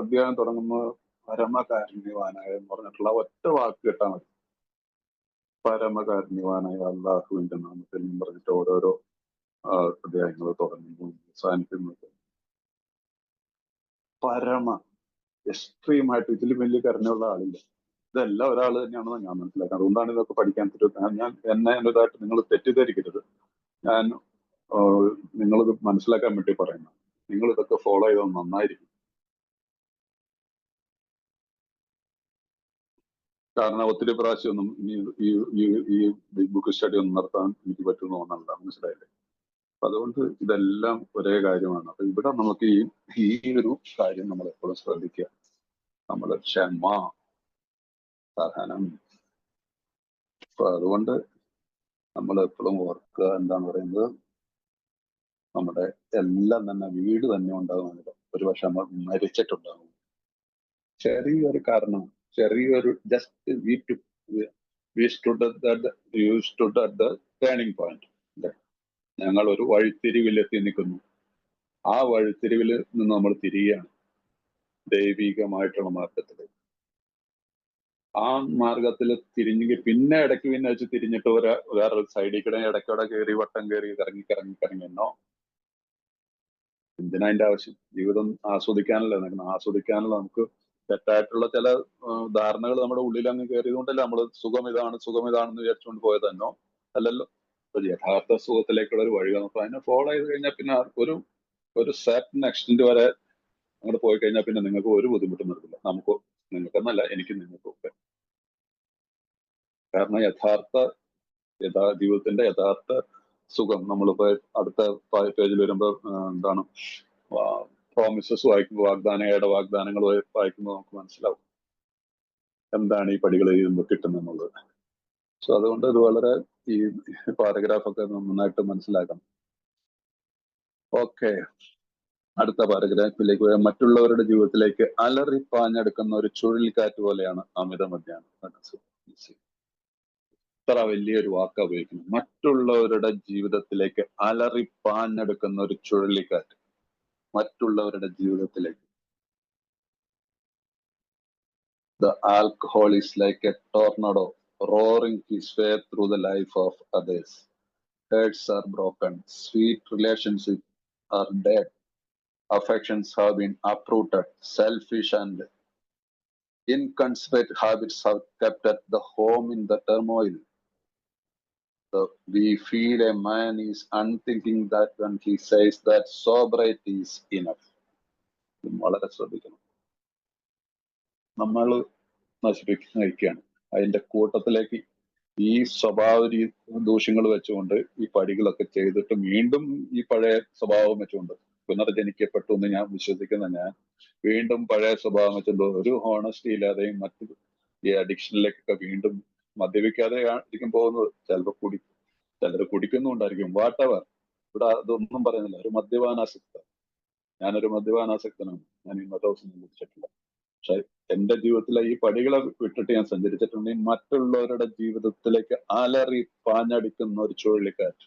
അധ്യായം തുടങ്ങുന്ന പരമകാരുണ്യവാനായ എന്ന് പറഞ്ഞിട്ടുള്ള ഒറ്റ വാക്ക് കേട്ടാൽ മതി. പരമകാരുണ്യവാനായ അള്ളാഹുവിന്റെ നാമത്തിൽ പറഞ്ഞിട്ട് ഓരോരോ അധ്യായങ്ങൾ തുടങ്ങുന്നു, അവസാനിക്കുന്നത് പരമ എക്സ്ട്രീമായിട്ട്. ഇതിൽ വലിയ കരുണയുള്ള ആളില്ല. ഇതെല്ലാം ഒരാൾ തന്നെയാണെന്ന് ഞാൻ മനസ്സിലാക്കുന്നത്. അതുകൊണ്ടാണ് ഇതൊക്കെ പഠിക്കാൻ പറ്റുന്നത്. ഞാൻ എന്നതായിട്ട് നിങ്ങൾ തെറ്റിദ്ധരിക്കരുത്. ഞാൻ നിങ്ങളിത് മനസ്സിലാക്കാൻ വേണ്ടി പറയുന്നത്. നിങ്ങൾ ഇതൊക്കെ ഫോളോ ചെയ്താൽ നന്നായിരിക്കും. കാരണം ഒത്തിരി പ്രാവശ്യമൊന്നും ഈ ബിഗ് ബുക്ക് സ്റ്റഡി ഒന്നും നടത്താൻ എനിക്ക് പറ്റുമെന്ന് തോന്നല്ല, മനസ്സിലായില്ലേ? അപ്പൊ അതുകൊണ്ട് ഇതെല്ലാം ഒരേ കാര്യമാണ്. അപ്പൊ ഇവിടെ നമുക്ക് ഈ ഒരു കാര്യം നമ്മൾ എപ്പോഴും ശ്രദ്ധിക്കുക. നമ്മൾ ക്ഷമ, സഹനം. അപ്പൊ അതുകൊണ്ട് നമ്മൾ എപ്പോഴും ഓർക്കുക, എന്താണ് പറയുന്നത്, നമ്മുടെ എല്ലാം തന്നെ വീട് തന്നെ ഉണ്ടാകുന്നില്ല. ഒരുപക്ഷെ നമ്മൾ മരിച്ചിട്ടുണ്ടാകും. ചെറിയൊരു കാരണം, ചെറിയൊരു just we stood at the turning point. ഞങ്ങൾ ഒരു വഴിത്തിരിവിൽ എത്തി നിൽക്കുന്നു. ആ വഴിത്തിരിവിൽ നിന്ന് നമ്മൾ തിരികെയാണ് ദൈവികമായിട്ടുള്ള മാർഗത്തിൽ. ആ മാർഗത്തിൽ തിരിഞ്ഞെങ്കിൽ പിന്നെ ഇടയ്ക്ക് പിന്നെ വെച്ച് തിരിഞ്ഞിട്ട് വേറൊരു സൈഡിൽ കൂടെ ഇടയ്ക്കോടെ കയറി വട്ടം കയറി കറങ്ങി എന്നോ. എന്തിനാ അതിന്റെ ആവശ്യം? ജീവിതം ആസ്വദിക്കാനല്ല നിൽക്കുന്നത്. ആസ്വദിക്കാനുള്ള നമുക്ക് തെറ്റായിട്ടുള്ള ചില ധാരണകൾ നമ്മുടെ ഉള്ളിൽ അങ്ങ് കയറിയത് കൊണ്ടല്ല നമ്മൾ സുഖം ഇതാണെന്ന് വിചാരിച്ചുകൊണ്ട് പോയതെന്നോ അല്ലല്ലോ. അപ്പൊ യഥാർത്ഥ സുഖത്തിലേക്കുള്ള ഒരു വഴി നമുക്ക് അതിനെ ഫോളോ ചെയ്ത് കഴിഞ്ഞാൽ പിന്നെ ഒരു സർട്ടൻ എക്സ്റ്റന്റ് വരെ അങ്ങോട്ട് പോയി കഴിഞ്ഞാൽ പിന്നെ നിങ്ങൾക്ക് ഒരു ബുദ്ധിമുട്ടും വരില്ല. നിങ്ങൾക്കെന്നല്ല, എനിക്ക് നിങ്ങൾക്കൊക്കെ. കാരണം ജീവിതത്തിന്റെ യഥാർത്ഥ സുഖം നമ്മളിപ്പോ അടുത്ത പേജിൽ വരുമ്പോ എന്താണ് പ്രോമിസസ് വായിക്കുമ്പോൾ, വാഗ്ദാനങ്ങൾ വായിക്കുമ്പോൾ നമുക്ക് മനസ്സിലാവും എന്താണ് ഈ പടികൾ എഴുതുമ്പോൾ കിട്ടുന്നെന്നുള്ളത്. സോ അതുകൊണ്ട് ഇത് വളരെ ഈ പാരഗ്രാഫൊക്കെ നന്നായിട്ട് മനസ്സിലാക്കണം. ഓക്കെ, അടുത്ത പാരഗ്രാഫിലേക്ക് പോയാൽ, മറ്റുള്ളവരുടെ ജീവിതത്തിലേക്ക് അലറിപ്പാഞ്ഞെടുക്കുന്ന ഒരു ചുഴലിക്കാറ്റ് പോലെയാണ് അമിത മദ്യപാനം മനസ്സ്. ഇത്ര വലിയൊരു വാക്ക ഉപയോഗിക്കുന്നു. മറ്റുള്ളവരുടെ ജീവിതത്തിലേക്ക് അലറിപ്പാഞ്ഞെടുക്കുന്ന ഒരു ചുഴലിക്കാറ്റ്. മറ്റുള്ളവരുടെ ജീവിതത്തിലേക്ക്. The alcohol is like a tornado roaring his way through the life of others. Hearts are broken, sweet relationships are dead, affections have been uprooted, selfish and inconsiderate habits have kept at the home in the turmoil. So we feel a man is unthinking that when he says that sobriety is enough. വളരെ ശ്രദ്ധിക്കണം. നമ്മൾ നശിപ്പിക്കുകയാണ്. അതിന്റെ കൂട്ടത്തിലേക്ക് ഈ സ്വഭാവ ദൂഷ്യങ്ങൾ വെച്ചുകൊണ്ട് ഈ പടികളൊക്കെ ചെയ്തിട്ട് വീണ്ടും ഈ പഴയ സ്വഭാവം വെച്ചുകൊണ്ട് പുനർജനിക്കപ്പെട്ടു എന്ന് ഞാൻ വിശ്വസിക്കുന്ന ഞാൻ വീണ്ടും പഴയ സ്വഭാവം വെച്ചുകൊണ്ട് ഒരു ഹോണസ്റ്റി ഇല്ലാതെയും മറ്റു ഈ അഡിക്ഷനിലേക്കൊക്കെ വീണ്ടും മദ്യപിക്കാതെ ആയിരിക്കും പോകുന്നത്. ചിലർ കുടിക്കുന്നുണ്ടായിരിക്കും, വാട്ടവർ. ഇവിടെ അതൊന്നും പറയുന്നില്ല. ഒരു മദ്യപാനാസക്തൻ, ഞാനൊരു മദ്യപാനാസക്തനാണ്. ഞാൻ ഇന്നത്തെ ദിവസം കുടിച്ചിട്ടില്ല. പക്ഷെ എന്റെ ജീവിതത്തിലെ ഈ പടികളെ വിട്ടിട്ട് ഞാൻ സഞ്ചരിച്ചിട്ടുണ്ടെങ്കിൽ മറ്റുള്ളവരുടെ ജീവിതത്തിലേക്ക് അലറി പാഞ്ഞടിക്കുന്ന ഒരു ചുഴലിക്കാറ്റ്.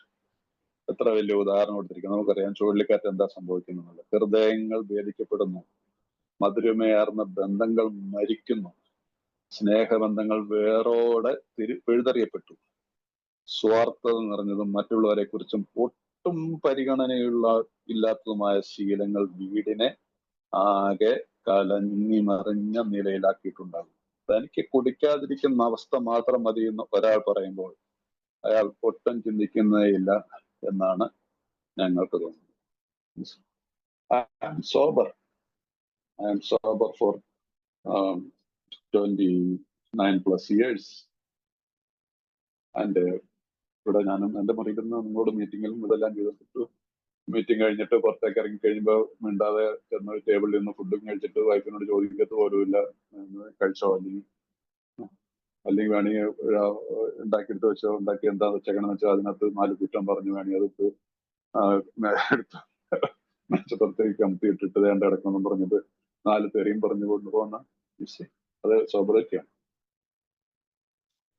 എത്ര വലിയ ഉദാഹരണം കൊടുത്തിരിക്കുന്നു. നമുക്കറിയാം ചുഴലിക്കാറ്റ് എന്താ സംഭവിക്കുന്നത്. ഹൃദയങ്ങൾ ഭേദിക്കപ്പെടുന്നു, മധുരമേർന്ന ബന്ധങ്ങൾ മരിക്കുന്നു, സ്നേഹബന്ധങ്ങൾ വേരോടെ പിഴുതെറിയപ്പെട്ടു, സ്വാർത്ഥത നിറഞ്ഞതും മറ്റുള്ളവരെ കുറിച്ചും ഒട്ടും ഇല്ലാത്തതുമായ ശീലങ്ങൾ വീടിനെ ആകെ കലങ്ങി മറിഞ്ഞ നിലയിലാക്കിയിട്ടുണ്ടാകും. തനിക്ക് കുടിക്കാതിരിക്കുന്ന അവസ്ഥ മാത്രം മതി എന്ന് ഒരാൾ പറയുമ്പോൾ അയാൾ ഒട്ടും ചിന്തിക്കുന്നേയില്ല എന്നാണ് ഞങ്ങൾക്ക് തോന്നുന്നത്. I am sober. I am sober for 29+ years. And ഇവിടെ ഞാനും എൻ്റെ മുറിയിൽ നിന്ന് നിങ്ങളോട് മീറ്റിങ്ങിലും ഇതെല്ലാം ചെയ്തിട്ട് മീറ്റിംഗ് കഴിഞ്ഞിട്ട് പുറത്തേക്ക് ഇറങ്ങി കഴിയുമ്പോൾ മിണ്ടാതെ ചെന്ന് ടേബിളിൽ നിന്ന് ഫുഡും കഴിച്ചിട്ട് വൈഫിനോട് ചോദിക്കത്ത് പോലുമില്ല കഴിച്ചോ, അല്ലെങ്കിൽ വേണമെങ്കിൽ ഉണ്ടാക്കിയെടുത്ത് വെച്ചോ, ഉണ്ടാക്കി എന്താ വെച്ചേക്കണമെന്ന് വെച്ചാൽ അതിനകത്ത് 4 കുറ്റം പറഞ്ഞു വേണമെങ്കിൽ അതെടുത്ത് എടുത്ത് മെച്ചപ്പുറത്തേക്ക് അമർത്തിയിട്ടിട്ട് വേണ്ട കിടക്കുമെന്നും പറഞ്ഞിട്ട് 4 പേരെയും പറഞ്ഞു കൊണ്ടുപോകുന്ന അത് സോബറിറ്റിയാണ്.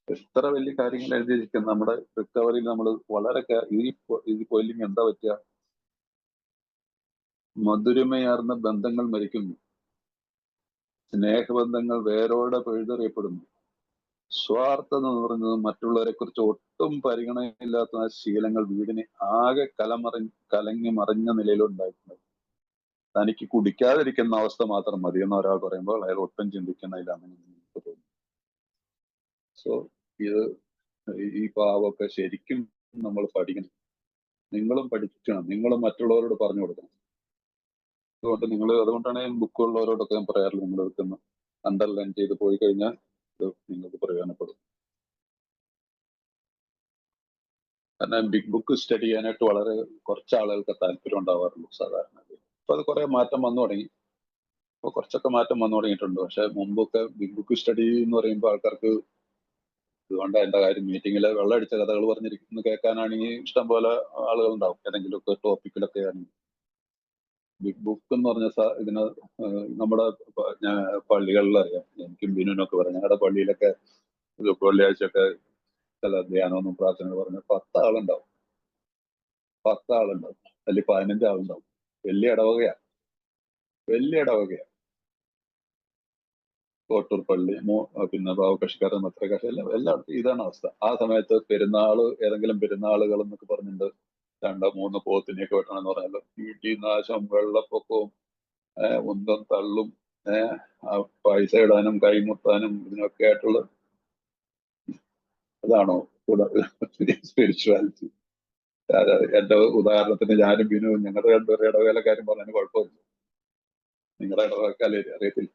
എത്ര വലിയ കാര്യങ്ങൾ എഴുതിയിരിക്കുന്നത് നമ്മുടെ റിക്കവറിയിൽ. നമ്മൾ വളരെ ഈ കൊല്ലിങ് എന്താ പറ്റുക? മധുരമയാർന്ന ബന്ധങ്ങൾ മരിക്കുന്നു, സ്നേഹബന്ധങ്ങൾ വേരോടെ പിഴുതെറിയപ്പെടുന്നു, സ്വാർത്ഥത എന്ന് പറയുന്നത് മറ്റുള്ളവരെ കുറിച്ച് ഒട്ടും പരിഗണനയില്ലാത്ത ആ ശീലങ്ങൾ വീടിനെ ആകെ കലങ്ങി മറിഞ്ഞ നിലയിലുണ്ടായിട്ടുണ്ട്. തനിക്ക് കുടിക്കാതിരിക്കുന്ന അവസ്ഥ മാത്രം മതി എന്ന് ഒരാൾ പറയുമ്പോൾ അയാൾ ഒട്ടും ചിന്തിക്കുന്നില്ലാന്ന് എനിക്ക് തോന്നുന്നു. സോ ഇത് ഈ പാവമൊക്കെ ശരിക്കും നമ്മൾ പഠിക്കണം. നിങ്ങളും പഠിക്കണം, നിങ്ങളും മറ്റുള്ളവരോട് പറഞ്ഞു കൊടുക്കണം. അതുകൊണ്ടാണ് ഞാൻ ബുക്കുള്ളവരോടൊക്കെ ഞാൻ പറയാറില്ല, നിങ്ങൾ എടുക്കുന്ന അണ്ടർലൈൻ ചെയ്ത് പോയി കഴിഞ്ഞാൽ ഇത് നിങ്ങൾക്ക് പ്രയോജനപ്പെടും. കാരണം ബിഗ് ബുക്ക് സ്റ്റഡി ചെയ്യാനായിട്ട് വളരെ കുറച്ച് ആളുകൾക്ക് താല്പര്യം ഉണ്ടാവാറുള്ളൂ സാധാരണ. അപ്പൊ അത് കുറെ മാറ്റം വന്നു തുടങ്ങി. അപ്പൊ കുറച്ചൊക്കെ മാറ്റം വന്നു തുടങ്ങിയിട്ടുണ്ട്. പക്ഷെ മുമ്പൊക്കെ ബിഗ് ബുക്ക് സ്റ്റഡി എന്ന് പറയുമ്പോൾ ആൾക്കാർക്ക് ഇതുകൊണ്ട് എന്റെ കാര്യം മീറ്റിങ്ങിലെ വെള്ളമടിച്ച കഥകൾ പറഞ്ഞിരിക്കുന്ന കേൾക്കാനാണെങ്കിൽ ഇഷ്ടം പോലെ ആളുകൾ ഉണ്ടാവും. ഏതെങ്കിലുമൊക്കെ ടോപ്പിക്കിലൊക്കെ ആണെങ്കിൽ. ബിഗ് ബുക്ക് എന്ന് പറഞ്ഞ ഇതിന് നമ്മുടെ പള്ളികളിൽ അറിയാം, എനിക്കും ബിനുവിനൊക്കെ പറയാം. ഞങ്ങളുടെ പള്ളിയിലൊക്കെ വെള്ളിയാഴ്ചയൊക്കെ ചില ധ്യാനമൊന്നും പ്രാർത്ഥന പറഞ്ഞ 10 ആളുണ്ടാവും, 10 ആളുണ്ടാവും, അല്ലെങ്കിൽ 15 ആളുണ്ടാവും. വലിയ ഇടവകയാ, വലിയ ഇടവകയാ. കോട്ടൂർ പള്ളി, പിന്നെ പാവകക്ഷിക്കാരൻ, മത്രകാശി, എല്ലായിടത്തും ഇതാണ് അവസ്ഥ. ആ സമയത്ത് ഏതെങ്കിലും പെരുന്നാളുകൾ എന്നൊക്കെ പറഞ്ഞിട്ട് 2-3 പോത്തിനെയൊക്കെ വെട്ടണമെന്ന് പറഞ്ഞാൽ നാശം, വെള്ളപ്പൊക്കവും ഉന്തം തള്ളും പൈസ ഇടാനും കൈമുത്താനും ഇതിനൊക്കെ ആയിട്ടുള്ള അതാണോ സ്പിരിച്വാലിറ്റി? എന്റെ ഉദാഹരണത്തിന് ഞാനും ബിനുവും ഞങ്ങളുടെ 2 പേരുടെ ഇടവേല കാര്യം പറഞ്ഞതിന് കുഴപ്പമില്ല. നിങ്ങളുടെ ഇടവേക്കാലേ അറിയത്തില്ല,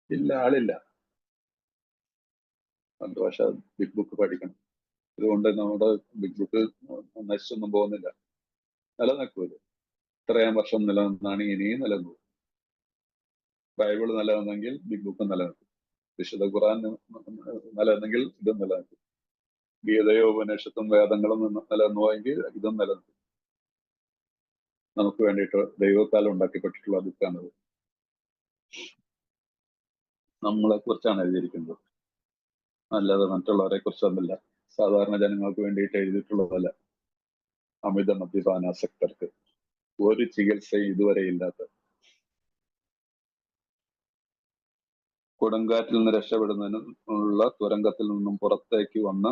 ഇല്ല, ആളില്ല. പക്ഷെ ബിഗ് ബുക്ക് പഠിക്കണം. ഇതുകൊണ്ട് നമ്മുടെ ബിഗ് ബുക്ക് നശിച്ചൊന്നും പോകുന്നില്ല, നിലനിൽക്കൂല. ഇത്രയും വർഷം നിലനിന്നാണ് ഇനിയും നിലനിൽക്കും. ബൈബിൾ നിലനിന്നെങ്കിൽ ബിഗ് ബുക്ക് നിലനിൽക്കും. വിശുദ്ധ ഖുർആൻ നിലനിന്നെങ്കിൽ ഇതും നിലനിൽക്കും. ഗീതയോ ഉപനിഷത്തും വേദങ്ങളും നിലനിന്നുവെങ്കിൽ ഇതും നിലനിൽക്കും. നമുക്ക് വേണ്ടിയിട്ട് ദൈവത്താൽ ഉണ്ടാക്കിപ്പെട്ടിട്ടുള്ള ബുക്കാണത്. നമ്മളെ കുറിച്ചാണ് എഴുതിയിരിക്കുന്നത്, അല്ലാതെ മറ്റുള്ളവരെ കുറിച്ചൊന്നുമില്ല. സാധാരണ ജനങ്ങൾക്ക് വേണ്ടിയിട്ട് എഴുതിയിട്ടുള്ളതല്ല. അമിത മദ്യപാനാസക്തർക്ക് ഒരു ചികിത്സയും ഇതുവരെ ഇല്ലാത്ത, കൊടുങ്കാറ്റിൽ നിന്ന് രക്ഷപ്പെടുന്നതിനുള്ള തുരങ്കത്തിൽ നിന്നും പുറത്തേക്ക് വന്ന്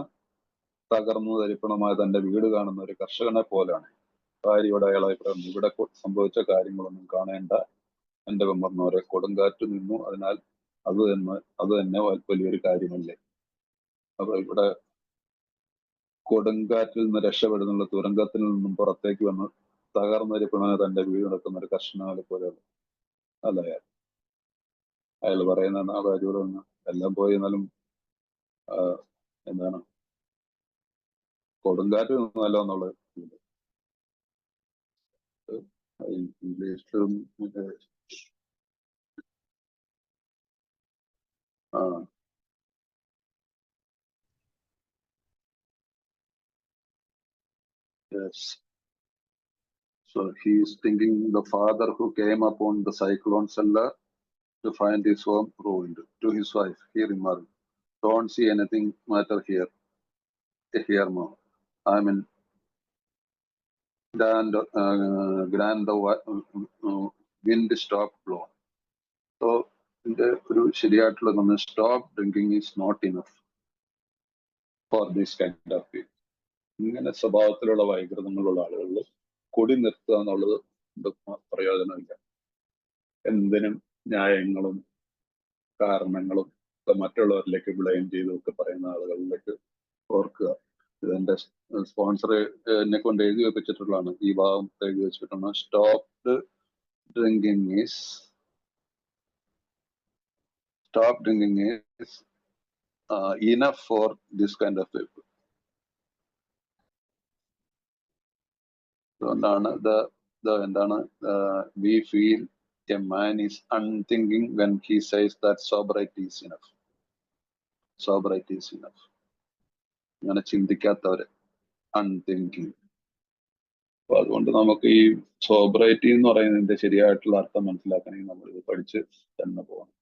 തകർന്നു തരിപ്പണമായ തന്റെ വീട് കാണുന്ന ഒരു കർഷകനെ പോലാണ് ഭാര്യയുടെ അയാളായി പറയുന്നു. ഇവിടെ സംഭവിച്ച കാര്യങ്ങളൊന്നും കാണേണ്ട എന്റെ പറഞ്ഞവരെ, കൊടുങ്കാറ്റ് നിന്നു, അതിനാൽ അത് തന്നെ വലിയൊരു കാര്യമല്ലേ. അപ്പൊ ഇവിടെ കൊടുങ്കാറ്റിൽ നിന്ന് രക്ഷപ്പെടുന്നുള്ള തുരങ്കത്തിൽ നിന്നും പുറത്തേക്ക് വന്ന് തകർന്നരിപ്പണമായ തന്റെ വീട് നടക്കുന്ന ഒരു കർഷകനെ പോലെയാണ് അല്ല അയാൾ പറയുന്ന. ആ ഭാര്യയോട് വന്ന് എല്ലാം പോയി എന്നാലും എന്താണ് കൊടുങ്കാറ്റ് നിന്നല്ലോ എന്നുള്ളത്. ഇംഗ്ലീഷിലും yes. So he is thinking the father who came upon the cyclone cellar to find his home ruined. To his wife, he remarked, "Don't see anything matter here. More. I mean, grand the wind stopped blowing." So ഒരു ശരിയായിട്ടുള്ള stop drinking is not enough for this kind of people. ഇങ്ങനെ സ്വഭാവത്തിലുള്ള വൈകൃതങ്ങളുള്ള ആളുകളിൽ കൊടി നിർത്തുക എന്നുള്ളത് പ്രയോജനമില്ല. എന്തിനും ന്യായങ്ങളും കാരണങ്ങളും മറ്റുള്ളവരിലേക്ക് ബ്ലെയിം ചെയ്തൊക്കെ പറയുന്ന ആളുകളിലേക്ക് ഓർക്കുക, ഇതിന്റെ സ്പോൺസർ എന്നെ കൊണ്ട് എഴുതി വെച്ചിട്ടുള്ളതാണ്. ഈ ഭാഗം എഴുതി വെച്ചിട്ടുണ്ട്. Stop drinking is enough for this kind of people. അതുകൊണ്ടാണ് എന്താണ് we feel a man is unthinking when he says that sobriety is enough. Sobriety is enough. അങ്ങനെ ചിന്തിക്കാത്തവര്, അൺതിങ്കിങ്. അപ്പൊ അതുകൊണ്ട് നമുക്ക് ഈ സോബറൈറ്റി എന്ന് പറയുന്നതിന്റെ ശരിയായിട്ടുള്ള അർത്ഥം മനസ്സിലാക്കണമെങ്കിൽ നമ്മൾ ഇത് പഠിച്ച് തന്നെ പോകണം.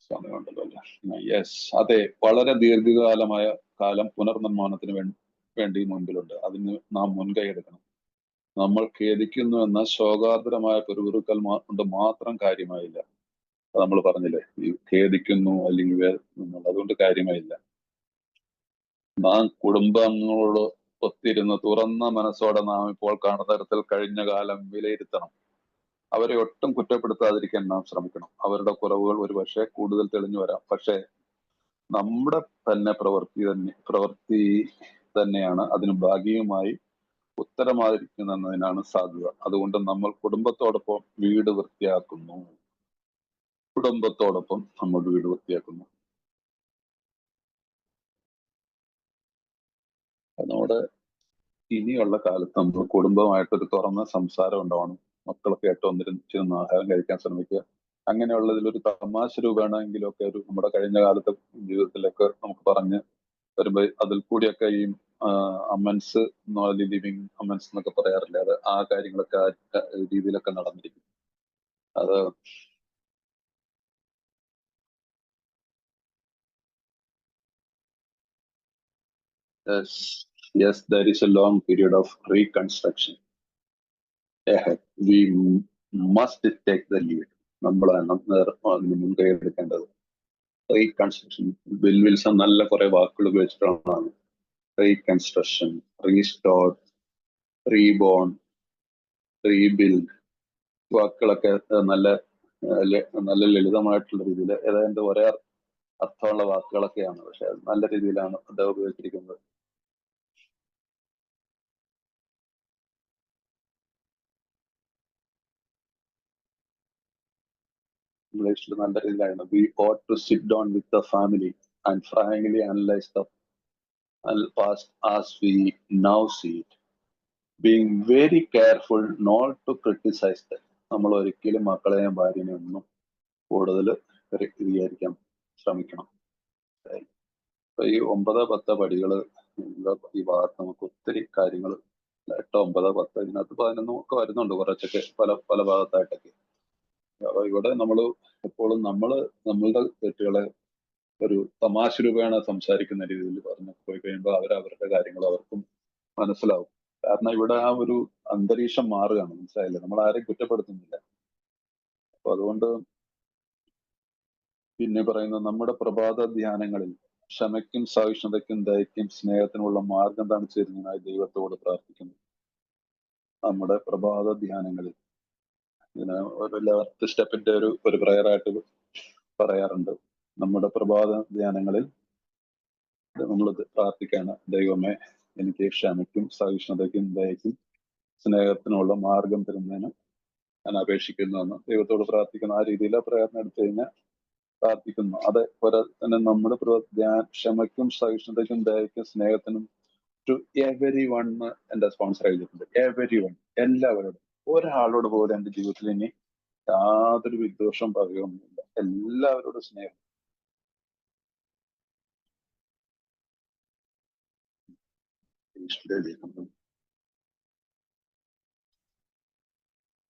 സമയമുണ്ടല്ലോ അല്ലേ? യെസ്, അതെ. വളരെ ദീർഘകാലമായ കാലം പുനർനിർമ്മാണത്തിന് വേണ്ടി മുൻപിലുണ്ട്. അതിന് നാം മുൻകൈ എടുക്കണം. നമ്മൾ ഖേദിക്കുന്നു എന്ന ശോകാർദ്രമായ പെരുകുറുക്കൽ കൊണ്ട് മാത്രം കാര്യമായില്ല. നമ്മൾ പറഞ്ഞില്ലേ, ഈ ഖേദിക്കുന്നു അല്ലെങ്കിൽ അതുകൊണ്ട് കാര്യമായില്ല. നാം കുടുംബാംഗങ്ങളോട് ഒത്തിരുന്ന് തുറന്ന മനസ്സോടെ നാം ഇപ്പോൾ കാണുന്ന തരത്തിൽ കഴിഞ്ഞ കാലം വിലയിരുത്തണം. അവരെ ഒട്ടും കുറ്റപ്പെടുത്താതിരിക്കാൻ നാം ശ്രമിക്കണം. അവരുടെ കുറവുകൾ ഒരുപക്ഷെ കൂടുതൽ തെളിഞ്ഞു വരാം. പക്ഷേ നമ്മുടെ തന്നെ പ്രവൃത്തി തന്നെയാണ് അതിന് ഭാഗികമായി ഉത്തരമായിരിക്കുന്നതിനാണ് സാധ്യത. അതുകൊണ്ട് നമ്മൾ കുടുംബത്തോടൊപ്പം വീട് വൃത്തിയാക്കുന്നു. നമ്മുടെ ഇനിയുള്ള കാലത്ത് നമ്മൾ കുടുംബമായിട്ടൊരു തുറന്ന സംസാരം ഉണ്ടാവണം. മക്കളൊക്കെ ആയിട്ട് ഒന്നിച്ചിരുന്ന് ആഹാരം കഴിക്കാൻ ശ്രമിക്കുക. അങ്ങനെയുള്ളതിലൊരു തമാശ രൂപേണമെങ്കിലും ഒക്കെ നമ്മുടെ കഴിഞ്ഞ കാലത്തെ ജീവിതത്തിലൊക്കെ നമുക്ക് പറഞ്ഞ് വരുമ്പോ അതിൽ കൂടിയൊക്കെ ഈ അമൻസ്, ലിവിങ് അമൻസ് എന്നൊക്കെ പറയാറില്ല, അത് ആ കാര്യങ്ങളൊക്കെ ആ രീതിയിലൊക്കെ നടന്നിരിക്കും. അത് yes, there is a long period of reconstruction ahead. We must take the lead. നമ്മളാണ് അതിന് മുൻകൈ എടുക്കേണ്ടത്. റീകൺസ്ട്രക്ഷൻ, വിൽസൺ നല്ല കുറെ വാക്കുകൾ ഉപയോഗിച്ചിട്ടുള്ളതാണ്. റീകൺസ്ട്രക്ഷൻ, റീസ്റ്റോർ, റീബോൺ, റീബിൽഡ്, വാക്കുകളൊക്കെ നല്ല ലളിതമായിട്ടുള്ള രീതിയിൽ ഏതാണ്ട് ഒരേ അർത്ഥമുള്ള വാക്കുകളൊക്കെയാണ്. പക്ഷെ അത് നല്ല രീതിയിലാണ് അദ്ദേഹം ഉപയോഗിച്ചിരിക്കുന്നത്. ഇംഗ്ലീഷിൽ നല്ല രീതിയിലാണ്. We ought to sit down with the family and frankly analyze the past as we now see it, being very careful not to criticize them. നമ്മൾ ഒരിക്കലും മക്കളെയും ഭാര്യനെയും ഒന്നും കൂടുതൽ വിചാരിക്കാൻ ശ്രമിക്കണം. അപ്പൊ ഈ 9, 10 പടികള് ഈ ഭാഗത്ത് നമുക്ക് ഒത്തിരി കാര്യങ്ങൾ 8, 9, 10 ഇതിനകത്ത് 11 ഒക്കെ വരുന്നുണ്ട് കുറച്ചൊക്കെ പല ഭാഗത്തായിട്ടൊക്കെ. അപ്പൊ ഇവിടെ നമ്മൾ എപ്പോഴും നമ്മളുടെ തെറ്റുകളെ ഒരു തമാശ രൂപേണ സംസാരിക്കുന്ന രീതിയിൽ പറഞ്ഞു പോയി കഴിയുമ്പോൾ അവരുടെ കാര്യങ്ങൾ അവർക്കും മനസ്സിലാവും. കാരണം ഇവിടെ ആ ഒരു അന്തരീക്ഷം മാറുകയാണ്, മനസ്സിലായില്ലേ? നമ്മൾ ആരെയും കുറ്റപ്പെടുത്തുന്നില്ല. അപ്പൊ അതുകൊണ്ട് പിന്നെ പറയുന്ന നമ്മുടെ പ്രഭാത ധ്യാനങ്ങളിൽ ക്ഷമയ്ക്കും സഹിഷ്ണുതയ്ക്കും ദയയ്ക്കും സ്നേഹത്തിനുള്ള മാർഗം കാണിച്ചു തരുന്നതിനായി ദൈവത്തോട് പ്രാർത്ഥിക്കുന്നു. നമ്മുടെ പ്രഭാത ധ്യാനങ്ങളിൽ ഇതിന് ഒരു 11th സ്റ്റെപ്പിന്റെ ഒരു പ്രയറായിട്ട് പറയാറുണ്ട്. നമ്മുടെ പ്രഭാത ധ്യാനങ്ങളിൽ നമ്മൾ പ്രാർത്ഥിക്കാണ്, ദൈവമേ എനിക്ക് ക്ഷമയ്ക്കും സഹിഷ്ണുതയ്ക്കും ദയയ്ക്കും സ്നേഹത്തിനുള്ള മാർഗം തരുന്നതിന് ഞാൻ അപേക്ഷിക്കുന്നുവെന്ന് ദൈവത്തോട് പ്രാർത്ഥിക്കുന്ന ആ രീതിയിൽ പ്രയത്നം എടുത്തു കഴിഞ്ഞാൽ പ്രാർത്ഥിക്കുന്നു. അതേപോലെ തന്നെ നമ്മുടെ ക്ഷമയ്ക്കും സഹിഷ്ണുതയ്ക്കും ദയയ്ക്കും സ്നേഹത്തിനും ടു എവരി വൺ എന്റെ സ്പോൺസർ ചെയ്തിട്ടുണ്ട്. എവരി വൺ, എല്ലാവരോടും. ഒരാളോട് പോലും എന്റെ ജീവിതത്തിൽ ഇനി യാതൊരു വിദ്വേഷം പറയുകയൊന്നുമില്ല. എല്ലാവരോടും സ്നേഹം.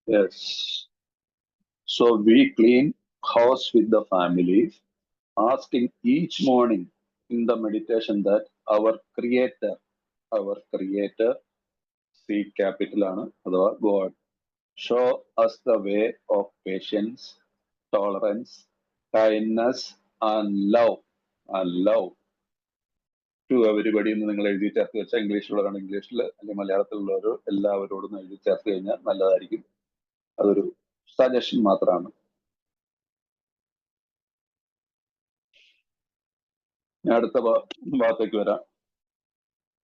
Yes. So we clean house with the family, asking each morning in the meditation that our creator, C capital ആണ് അഥവാ God, show us the way of patience, tolerance, kindness and love to everybody എന്ന് നിങ്ങൾ എഴുതി ചേർത്ത് വെച്ചാൽ ഇംഗ്ലീഷിലുള്ളവരാണ് ഇംഗ്ലീഷിൽ, അല്ലെങ്കിൽ മലയാളത്തിലുള്ളവർ എല്ലാവരോടും എഴുതി ചേർത്ത് കഴിഞ്ഞാൽ നല്ലതായിരിക്കും. അതൊരു സജഷൻ മാത്രമാണ്. ഞാൻ അടുത്ത ഭാഗത്തേക്ക് വരാം.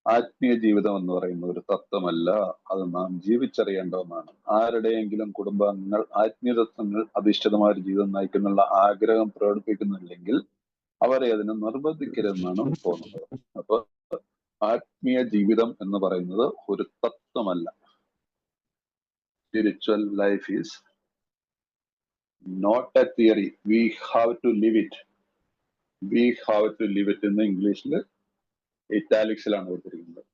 ആത്മീയ ജീവിതം എന്ന് പറയുന്ന ഒരു തത്വമല്ല, അത് നാം ജീവിച്ചറിയേണ്ട ഒന്നാണ്. ആരുടെയെങ്കിലും കുടുംബാംഗങ്ങൾ ആത്മീയ തത്വങ്ങൾ അധിഷ്ഠിതമായ ഒരു ജീവിതം നയിക്കുന്നുള്ള ആഗ്രഹം പ്രകടിപ്പിക്കുന്നില്ലെങ്കിൽ അവരെ അതിന് നിർബന്ധിക്കരുതെന്നാണ് തോന്നുന്നത്. അപ്പൊ ആത്മീയ ജീവിതം എന്ന് പറയുന്നത് ഒരു തത്വമല്ല. Spiritual life is not a theory, we have to live it. We have to live it എന്ന് ഇംഗ്ലീഷിൽ ഇറ്റാലിക്സിലാണ് കൊടുത്തിരിക്കുന്നത്.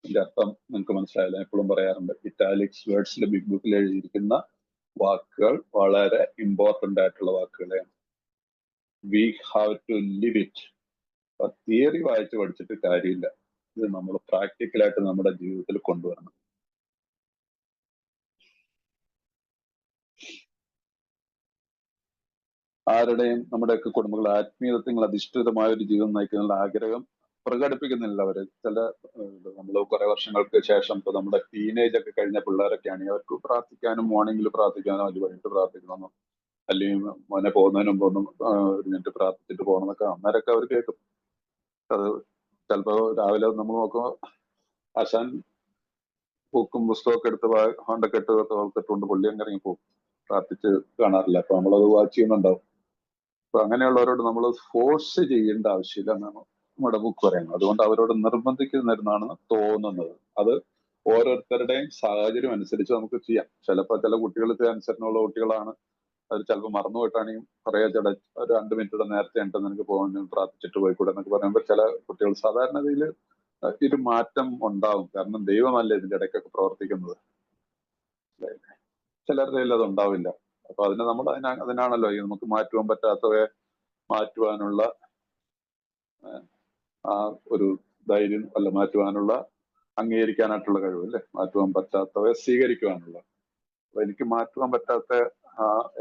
ഇതിന്റെ അർത്ഥം നിങ്ങൾക്ക് മനസ്സിലായില്ല. എപ്പോഴും പറയാറുണ്ട്, ഇറ്റാലിക്സ് വേർഡ്സിൽ ബിഗ് ബുക്കിൽ എഴുതിയിരിക്കുന്ന വാക്കുകൾ വളരെ ഇമ്പോർട്ടന്റ് ആയിട്ടുള്ള വാക്കുകളെയാണ്. We have to live it. Theory വായിച്ച് പഠിച്ചിട്ട് കാര്യമില്ല. ഇത് നമ്മൾ പ്രാക്ടിക്കലായിട്ട് നമ്മുടെ ജീവിതത്തിൽ കൊണ്ടുവരണം. ആരുടെയും നമ്മുടെയൊക്കെ കുടുംബങ്ങൾ ആത്മീയതത്തിൽ അധിഷ്ഠിതമായ ഒരു ജീവിതം നയിക്കാനുള്ള ആഗ്രഹം പ്രകടിപ്പിക്കുന്നില്ല അവര്. നമ്മൾ കുറെ വർഷങ്ങൾക്ക് ശേഷം ഇപ്പൊ നമ്മുടെ ടീനേജ് ഒക്കെ കഴിഞ്ഞ പിള്ളേരൊക്കെയാണെങ്കിൽ അവർക്ക് പ്രാർത്ഥിക്കാനും മോർണിംഗിൽ പ്രാർത്ഥിക്കാനോ അല്ലെങ്കിൽ വൈകിട്ട് പ്രാർത്ഥിക്കണമെന്നോ അല്ലെങ്കിൽ മോനെ പോകുന്നതിന് മുമ്പ് ഒന്നും ഒരു മിനിറ്റ് പ്രാർത്ഥിച്ചിട്ട് പോകണമെന്നൊക്കെ അന്നേരമൊക്കെ അവർ കേൾക്കും. അത് ചിലപ്പോ രാവിലെ നമ്മൾ നോക്കുമ്പോൾ ആശാൻ ബുക്കും പുസ്തകമൊക്കെ എടുത്ത് ഹോണ്ടൊക്കെ ഇട്ടുകൊണ്ട് പുള്ളി അങ്ങ് ഇറങ്ങി പോകും. പ്രാർത്ഥിച്ച് കാണാറില്ല. അപ്പൊ നമ്മളത് വാച്ച് ചെയ്യുന്നുണ്ടാവും. അപ്പൊ അങ്ങനെയുള്ളവരോട് നമ്മൾ ഫോഴ്സ് ചെയ്യേണ്ട ആവശ്യമില്ല എന്നാണ് നമ്മുടെ ബുക്ക് പറയുന്നത്. അതുകൊണ്ട് അവരോട് നിർബന്ധിക്കുന്നതെന്നാണ് തോന്നുന്നത്. അത് ഓരോരുത്തരുടെയും സാഹചര്യം അനുസരിച്ച് നമുക്ക് ചെയ്യാം. ചിലപ്പോൾ ചില കുട്ടികൾക്ക് അനുസരണമുള്ള കുട്ടികളാണ്, അത് ചിലപ്പോൾ മറന്നു പോയിട്ടാണെങ്കിൽ പറയാ ചേട്ടാ ഒരു 2 മിനിറ്റ് നേരത്തെ ഉണ്ടെന്ന് എനിക്ക് പോകാൻ പ്രാർത്ഥിച്ചിട്ട് പോയിക്കൂടെ എന്നൊക്കെ പറയുമ്പോൾ ചില കുട്ടികൾ സാധാരണഗതിയിൽ ഒരു മാറ്റം ഉണ്ടാവും. കാരണം ദൈവമല്ലേ ഇതിന്റെ ഇടയ്ക്കൊക്കെ പ്രവർത്തിക്കുന്നത്. ചിലരുടെ കയ്യിൽ അത് ഉണ്ടാവില്ല. അപ്പൊ അതിന് നമ്മൾ അതിനാണല്ലോ ഈ നമുക്ക് മാറ്റുവാൻ പറ്റാത്തവയെ മാറ്റുവാനുള്ള ആ ഒരു ധൈര്യം, അല്ല മാറ്റുവാനുള്ള അംഗീകരിക്കാനായിട്ടുള്ള കഴിവ്, അല്ലെ? മാറ്റുവാൻ പറ്റാത്തവയെ സ്വീകരിക്കുവാനുള്ള. അപ്പൊ എനിക്ക് മാറ്റുവാൻ പറ്റാത്ത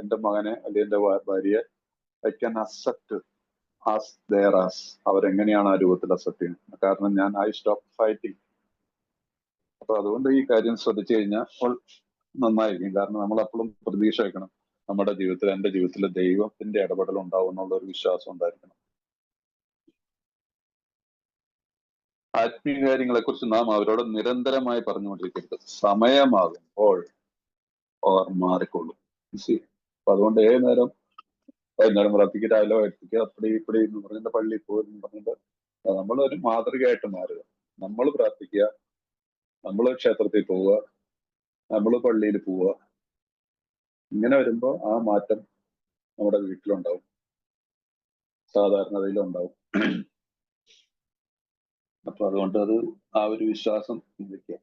എന്റെ മകനെ അല്ലെങ്കിൽ എന്റെ ഭാര്യയെ I can accept as there as. അവരെങ്ങനെയാണ് ആ രൂപത്തിൽ അക്സെപ്റ്റ് ചെയ്യുന്നത്. കാരണം ഞാൻ ഐ സ്റ്റോപ്പ് ഫൈറ്റിംഗ്. അപ്പൊ അതുകൊണ്ട് ഈ കാര്യം ശ്രദ്ധിച്ചു കഴിഞ്ഞാൽ നന്നായിരിക്കും. കാരണം നമ്മൾ എപ്പോഴും പ്രതീക്ഷ വെക്കണം, നമ്മുടെ ജീവിതത്തിൽ, എന്റെ ജീവിതത്തിൽ ദൈവത്തിന്റെ ഇടപെടൽ ഉണ്ടാവും എന്നുള്ള ഒരു വിശ്വാസം ഉണ്ടായിരിക്കണം. ആത്മീയ കാര്യങ്ങളെ കുറിച്ച് നാം അവരോട് നിരന്തരമായി പറഞ്ഞുകൊണ്ടിരിക്കരുത്. സമയമാകുമ്പോൾ അവർ മാറിക്കൊള്ളും. അപ്പൊ അതുകൊണ്ട് ഏത് നേരം വൈകുന്നേരം പ്രാർത്ഥിക്കുക, രാവിലെ പ്രാർത്ഥിക്കുക, അപ്പടി ഇപ്പടി എന്ന് പറഞ്ഞിട്ട് പള്ളിയിൽ പോകുന്നു പറഞ്ഞിട്ട് നമ്മളൊരു മാതൃകയായിട്ട് മാറുക. നമ്മൾ പ്രാർത്ഥിക്കുക, നമ്മൾ ക്ഷേത്രത്തിൽ പോവുക, നമ്മൾ പള്ളിയിൽ പോവുക. ഇങ്ങനെ വരുമ്പോൾ ആ മാറ്റം നമ്മുടെ വീട്ടിലുണ്ടാവും, സാധാരണതയിലുണ്ടാവും. അപ്പൊ അതുകൊണ്ട് അത് ആ ഒരു വിശ്വാസം ചിന്തിക്കുക.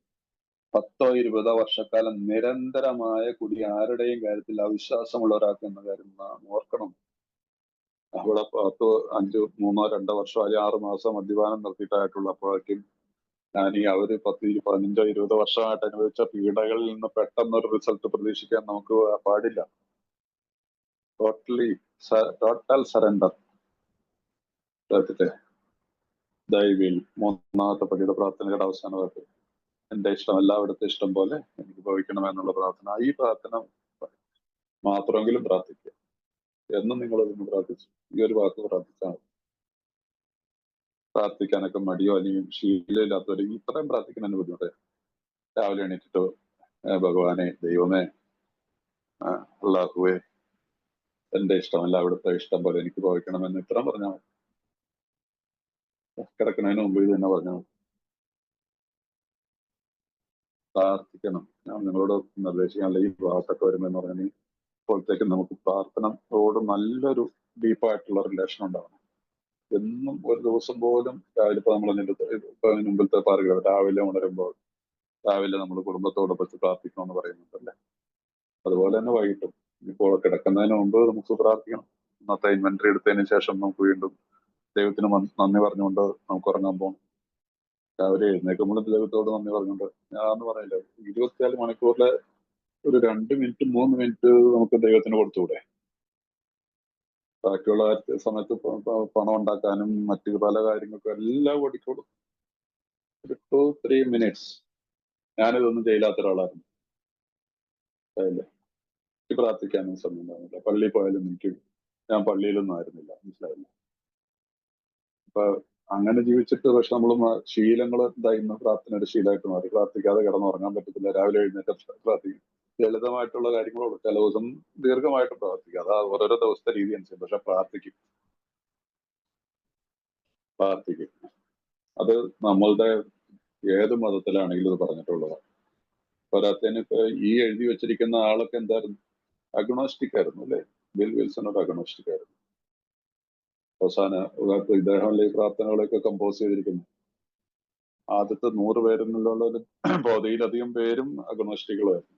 10-20 വർഷക്കാലം നിരന്തരമായ കുടി ആരുടെയും കാര്യത്തിൽ അവിശ്വാസമുള്ള ഒരാൾക്ക് എന്ന കാര്യം നാം ഓർക്കണം. അവിടെ 3-2 വർഷം അല്ലെങ്കിൽ 6 മാസം മദ്യപാനം നിർത്തിയിട്ടായിട്ടുള്ള അപ്പോഴേക്കും ഈ അവര് 10-15-20 വർഷമായിട്ട് അനുഭവിച്ച പീഡകളിൽ നിന്ന് പെട്ടെന്നൊരു റിസൾട്ട് പ്രതീക്ഷിക്കാൻ നമുക്ക് പാടില്ല. Total surrender. ദൈവിൽ 3-ാമത്തെ പടിയുടെ പ്രാർത്ഥനയുടെ അവസാന വാക്ക്, എന്റെ ഇഷ്ടമല്ല അവിടുത്തെ ഇഷ്ടം പോലെ എനിക്ക് ഭവിക്കണമെന്നുള്ള പ്രാർത്ഥന. ഈ പ്രാർത്ഥന മാത്രമെങ്കിലും പ്രാർത്ഥിക്കുക. എന്നും നിങ്ങൾ ഇതൊന്ന് പ്രാർത്ഥിച്ചു, ഈ ഒരു വാക്ക് പ്രാർത്ഥിച്ചാൽ മതി. പ്രാർത്ഥിക്കാനൊക്കെ മടിയോ അല്ലെങ്കിൽ ശീലമില്ലാത്തവർ ഇത്രയും പ്രാർത്ഥിക്കുന്നതിന് ബുദ്ധിമുട്ട്. രാവിലെ എണീറ്റിട്ട് ഭഗവാനെ, ദൈവമേ, അല്ലാഹുവേ, എന്റെ ഇഷ്ടമല്ല അവിടുത്തെ ഇഷ്ടം പോലെ എനിക്ക് ഭവിക്കണമെന്ന് ഇത്രയും പറഞ്ഞാൽ മതി. കിടക്കുന്നതിന് മുമ്പ് ഇത് തന്നെ പറഞ്ഞാൽ മതി. പ്രാർത്ഥിക്കണം. ഞാൻ നിങ്ങളോട് നിർദ്ദേശിക്കാനുള്ള ഈ ഭാഗത്തൊക്കെ വരുമെന്ന് പറഞ്ഞാൽ ഇപ്പോഴത്തേക്കും നമുക്ക് പ്രാർത്ഥനയോട് നല്ലൊരു ഡീപ്പായിട്ടുള്ള റിലേഷൻ ഉണ്ടാവണം. എന്നും ഒരു ദിവസം പോലും രാവിലെ ഇപ്പൊ നമ്മൾ മുമ്പിലത്തെ പറയുക, രാവിലെ ഉണരുമ്പോൾ രാവിലെ നമ്മൾ കുടുംബത്തോടൊപ്പം പ്രാർത്ഥിക്കണമെന്ന് പറയുന്നുണ്ടല്ലേ. അതുപോലെ തന്നെ വൈകിട്ടും ഇപ്പോൾ കിടക്കുന്നതിന് മുമ്പ് നമുക്ക് പ്രാർത്ഥിക്കണം. ഇന്നത്തെ ഇൻവെന്ററി എടുത്തതിന് ശേഷം നമുക്ക് വീണ്ടും ദൈവത്തിന് നന്ദി പറഞ്ഞുകൊണ്ട് നമുക്ക് ഉറങ്ങാൻ പോകണം. രാവിലെ എഴുന്നേൽക്കുമ്പോൾ ദൈവത്തോട് നന്ദി പറഞ്ഞുകൊണ്ട്, ഞാൻ പറയില്ല, 24 മണിക്കൂറിലെ ഒരു 2 മിനിറ്റ് 3 മിനിറ്റ് നമുക്ക് ദൈവത്തിന് കൊടുത്തുകൂടെ? ബാക്കിയുള്ള സമയത്ത് പണം ഉണ്ടാക്കാനും മറ്റു പല കാര്യങ്ങൾക്കും എല്ലാം ഓടിക്കോളും. ഒരു 2-3 മിനിറ്റ്സ്. ഞാനിതൊന്നും ചെയ്യില്ലാത്ത ഒരാളായിരുന്നു. അല്ലേ? പ്രാർത്ഥിക്കാനും സമയം ഉണ്ടാകുന്നില്ല. പള്ളിയിൽ പോയാലും ഞാൻ പള്ളിയിലൊന്നും ആയിരുന്നില്ല. മനസ്സിലായില്ല. അപ്പൊ അങ്ങനെ ജീവിച്ചിട്ട് പക്ഷെ നമ്മൾ ശീലങ്ങൾ ഇന്ന് പ്രാർത്ഥനയുടെ ശീലമായിട്ട് മാറി. പ്രാർത്ഥിക്കാതെ കിടന്നുറങ്ങാൻ പറ്റത്തില്ല, രാവിലെ എഴുന്നേറ്റ് പ്രാർത്ഥിക്കും. ലളിതമായിട്ടുള്ള കാര്യങ്ങളോട് ചില ദിവസം ദീർഘമായിട്ട് പ്രാർത്ഥിക്കുക, അത് ഓരോരോ ദിവസത്തെ രീതി അനുസരിച്ച്, പക്ഷെ പ്രാർത്ഥിക്കും. അത് നമ്മളുടെ ഏത് മതത്തിലാണെങ്കിലും ഇത് പറഞ്ഞിട്ടുള്ളതാണ്. പോരാത്തതിന് ഇപ്പൊ ഈ എഴുതി വെച്ചിരിക്കുന്ന ആളൊക്കെ എന്തായിരുന്നു, അഗ്നോസ്റ്റിക് ആയിരുന്നു അല്ലെ? ബിൽ വിൽസൺ ഒരു അഗ്നോസ്റ്റിക് ആയിരുന്നു. അവസാന ഇദ്ദേഹം ഈ പ്രാർത്ഥനകളൊക്കെ കമ്പോസ് ചെയ്തിരിക്കുന്നു. ആദ്യത്തെ 100 പേരിലുള്ള പകുതിയിലധികം പേരും അഗ്നോസ്റ്റിക്കുകളായിരുന്നു.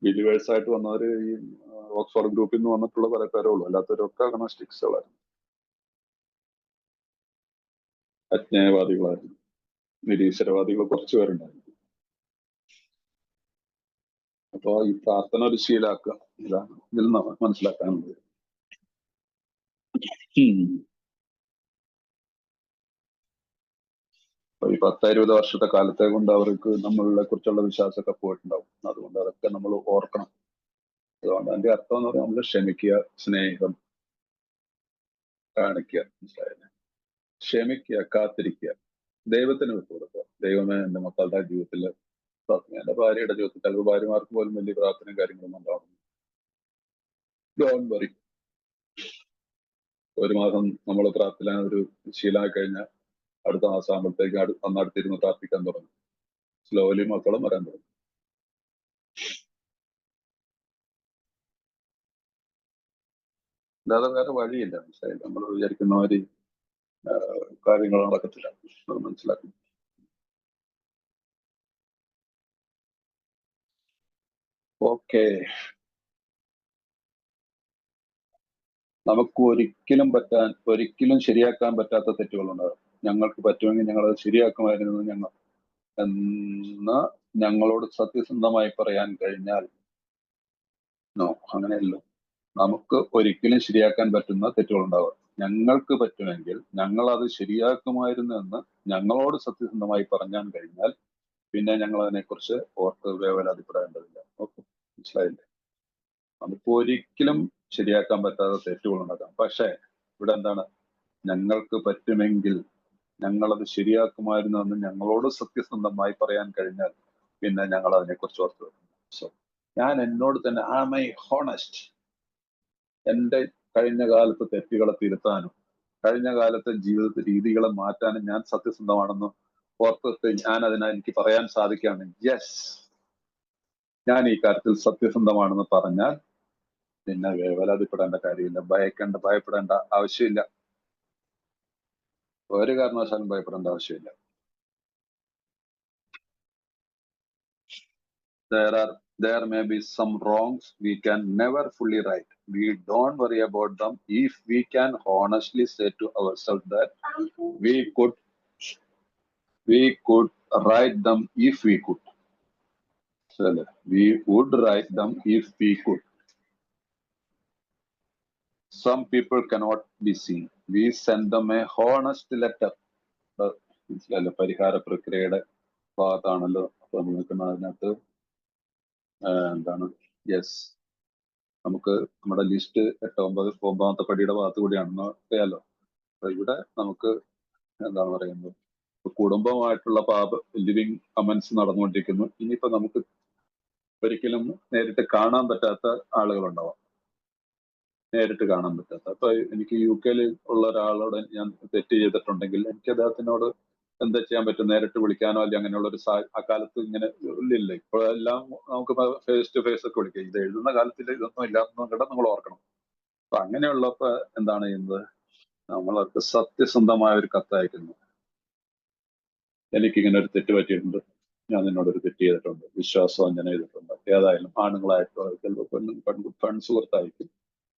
ബിലീവേഴ്സ് ആയിട്ട് വന്നവര് ഈ ഓക്സ്ഫോർഡ് ഗ്രൂപ്പിൽ നിന്ന് വന്നിട്ടുള്ള പല പേരേ ഉള്ളൂ, അല്ലാത്തവരൊക്കെ അഗ്നോസ്റ്റിക്സുകളായിരുന്നു, അജ്ഞേയവാദികളായിരുന്നു, നിരീശ്വരവാദികൾ കുറച്ചു പേരുണ്ടായിരുന്നു. അപ്പൊ ഈ പ്രാർത്ഥന ഒരു ശീലാക്കുക, ഇതാണ് ഇതിൽ നിന്ന് മനസ്സിലാക്കാനുള്ളത്. ഈ 10-20 വർഷത്തെ കാലത്തെ കൊണ്ട് അവർക്ക് നമ്മളെ കുറിച്ചുള്ള വിശ്വാസമൊക്കെ പോയിട്ടുണ്ടാവും. അതുകൊണ്ട് അതൊക്കെ നമ്മൾ ഓർക്കണം. അതുകൊണ്ട് അതിന്റെ അർത്ഥം എന്ന് പറഞ്ഞാൽ നമ്മൾ ക്ഷമിക്കുക, സ്നേഹം കാണിക്കുക, മനസ്സിലായില്ലേ? ക്ഷമിക്കുക, കാത്തിരിക്കുക, ദൈവത്തിന് വിട്ടുകൊടുക്കുക. ദൈവമേ, എന്റെ മക്കളുടെ ജീവിതത്തിൽ പ്രാർത്ഥന, എന്റെ ഭാര്യയുടെ ജീവിതത്തിൽ ചിലപ്പോൾ ഭാര്യമാർക്ക് പോലും വലിയ പ്രാർത്ഥനയും കാര്യങ്ങളൊന്നും ഉണ്ടാവും. Don't worry. ഒരു മാസം നമ്മൾ പ്രാർത്ഥന ഒരു ശീലമായി കഴിഞ്ഞാൽ അടുത്ത മാസം ആകുമ്പോഴത്തേക്ക് അന്നടുത്തിരുന്ന് പ്രാർത്ഥിക്കാൻ തുടങ്ങും. സ്ലോലി മക്കളും വരാൻ തുടങ്ങും. അല്ലാതെ വേറെ വഴിയില്ല, മനസ്സിലായില്ല? നമ്മൾ വിചാരിക്കുന്ന മാതിരി കാര്യങ്ങൾ നടക്കത്തില്ല, അത് മനസ്സിലാക്കും. ഓക്കെ, നമുക്ക് ഒരിക്കലും ശരിയാക്കാൻ പറ്റാത്ത തെറ്റുകളുണ്ടാകും. ഞങ്ങൾക്ക് പറ്റുമെങ്കിൽ ഞങ്ങളത് ശരിയാക്കുമായിരുന്നു എന്ന് ഞങ്ങളോട് സത്യസന്ധമായി പറയാൻ കഴിഞ്ഞാൽ, നോ, അങ്ങനെയല്ല. നമുക്ക് ഒരിക്കലും ശരിയാക്കാൻ പറ്റുന്ന തെറ്റുകളുണ്ടാകും. ഞങ്ങൾക്ക് പറ്റുമെങ്കിൽ ഞങ്ങൾ അത് ശരിയാക്കുമായിരുന്നു എന്ന് ഞങ്ങളോട് സത്യസന്ധമായി പറഞ്ഞാൻ കഴിഞ്ഞാൽ പിന്നെ ഞങ്ങൾ അതിനെക്കുറിച്ച് ഓർത്ത് വേവലാതിപ്പെടേണ്ടതില്ല. ഓക്കെ, മനസ്സിലായില്ലേ? നമുക്ക് ഒരിക്കലും ശരിയാക്കാൻ പറ്റാത്ത തെറ്റുകൾ ഉണ്ടാക്കാം. പക്ഷെ ഇവിടെ എന്താണ്, ഞങ്ങൾക്ക് പറ്റുമെങ്കിൽ ഞങ്ങളത് ശരിയാക്കുമായിരുന്നു എന്ന് ഞങ്ങളോട് സത്യസന്ധമായി പറയാൻ കഴിഞ്ഞാൽ പിന്നെ ഞങ്ങൾ അതിനെക്കുറിച്ച് ഓർത്ത് വെക്കും. സോ ഞാൻ എന്നോട് തന്നെ ആം ഐ ഹോണസ്റ്റ്, എന്റെ കഴിഞ്ഞ കാലത്തെ തെറ്റുകളെ തിരുത്താനും കഴിഞ്ഞ കാലത്തെ ജീവിത രീതികളെ മാറ്റാനും ഞാൻ സത്യസന്ധമാണെന്ന് ഓർത്തിട്ട് ഞാൻ എനിക്ക് പറയാൻ സാധിക്കുകയാണ്, യെസ്, ഞാൻ ഈ കാര്യത്തിൽ സത്യസന്ധമാണെന്ന് പറഞ്ഞാൽ പിന്നെ വേവലാതിപ്പെടേണ്ട കാര്യമില്ല, ഭയപ്പെടേണ്ട ആവശ്യമില്ല. ഒരു കാരണവശാലും ഭയപ്പെടേണ്ട ആവശ്യമില്ല. There may be some wrongs we can never fully right. We don't worry about them if we can honestly say to ourselves that we could write them if we could. So we would write them if we could. Some people cannot be seen. We send them a honest letter. പരിഹാര പ്രക്രിയയുടെ ഭാഗത്താണല്ലോ അപ്പൊ നിൽക്കുന്ന അതിനകത്ത് എന്താണ്, yes, നമുക്ക് നമ്മുടെ list 8-9 പടിയുടെ ഭാഗത്ത് കൂടിയാണെന്ന് അറിയാലോ. അപ്പൊ ഇവിടെ നമുക്ക് എന്താണ് പറയുന്നത്, കുടുംബമായിട്ടുള്ള ലിവിങ് കമന്റ്സ് നടന്നുകൊണ്ടിരിക്കുന്നു. ഇനിയിപ്പോ നമുക്ക് ഒരിക്കലും നേരിട്ട് കാണാൻ പറ്റാത്ത ആളുകളുണ്ടാവാം, നേരിട്ട് കാണാൻ പറ്റാത്ത. അപ്പൊ എനിക്ക് UK ഉള്ള ഒരാളോട് ഞാൻ തെറ്റ് ചെയ്തിട്ടുണ്ടെങ്കിൽ എനിക്ക് അദ്ദേഹത്തിനോട് എന്താ ചെയ്യാൻ പറ്റും, നേരിട്ട് വിളിക്കാനോ അല്ലെങ്കിൽ അങ്ങനെയുള്ള ഒരു അക്കാലത്ത് ഇങ്ങനെ ഇല്ല. ഇപ്പോഴെല്ലാം നമുക്ക് ഫേസ് ടു ഫേസ് ഒക്കെ വിളിക്കാം. ഇത് എഴുതുന്ന കാലത്തിൽ ഇതൊന്നും ഇല്ലാത്തതും കൂടെ നമ്മൾ ഓർക്കണം. അപ്പൊ അങ്ങനെയുള്ളപ്പോ എന്താണ് ചെയ്യുന്നത്, നമ്മളവർക്ക് സത്യസന്ധമായ ഒരു കത്തയക്കുന്നു. എനിക്കിങ്ങനെ ഒരു തെറ്റ് പറ്റിയിട്ടുണ്ട്, ഞാൻ നിന്നോടൊരു തെറ്റ് ചെയ്തിട്ടുണ്ട്, വിശ്വാസവഞ്ചന ചെയ്തിട്ടുണ്ട്. ഏതായാലും ആണുങ്ങളായിട്ടോ ചിലപ്പോൾ പെൺസുഹൃത്തായിരിക്കും.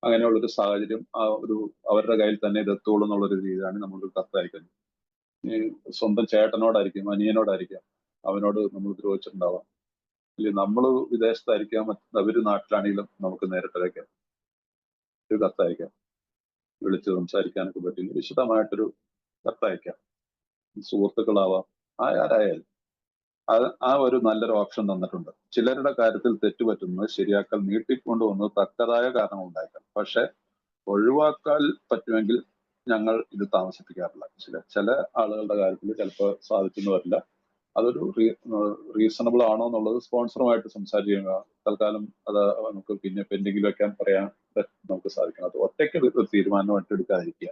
അങ്ങനെയുള്ളൊരു സാഹചര്യം അവരുടെ കയ്യിൽ തന്നെ ഇതെത്തുള്ളൂ എന്നുള്ളൊരു രീതിയിലാണ് നമ്മളൊരു കത്തയക്കുന്നത്. സ്വന്തം ചേട്ടനോടായിരിക്കും, അനിയനോടായിരിക്കാം, അവനോട് നമ്മൾ ദ്രോഹിച്ചിട്ടുണ്ടാവാം. അല്ലെങ്കിൽ നമ്മൾ വിദേശത്തായിരിക്കാം, അവര് നാട്ടിലാണെങ്കിലും നമുക്ക് നേരിട്ട് അയക്കാം, ഒരു കത്തയക്കാം, വിളിച്ച് സംസാരിക്കാനൊക്കെ പറ്റില്ല, വിശദമായിട്ടൊരു കത്തയക്കാം. സുഹൃത്തുക്കളാവാം, ആരായാലും ആ ഒരു നല്ലൊരു ഓപ്ഷൻ തന്നിട്ടുണ്ട്. ചിലരുടെ കാര്യത്തിൽ തെറ്റുപറ്റുന്നത് ശരിയാക്കൽ നീട്ടിക്കൊണ്ടുവന്നത് തക്കതായ കാരണം ഉണ്ടായേക്കാം. പക്ഷെ ഒഴിവാക്കാൻ പറ്റുമെങ്കിൽ ഞങ്ങൾ ഇത് താമസിപ്പിക്കാറില്ല. ചില ആളുകളുടെ കാര്യത്തിൽ ചിലപ്പോൾ സാധിക്കുന്നു വരില്ല. അതൊരു റീസണബിൾ ആണോ എന്നുള്ളത് സ്പോൺസറുമായിട്ട് സംസാരിക്കുക. തൽക്കാലം അത് നമുക്ക് പിന്നെ പെൻഡിങ്ങിൽ വെക്കാൻ പറയാൻ നമുക്ക് സാധിക്കണം. അത് ഒറ്റയ്ക്ക് ഒരു തീരുമാനമായിട്ട് എടുക്കാതിരിക്കുക.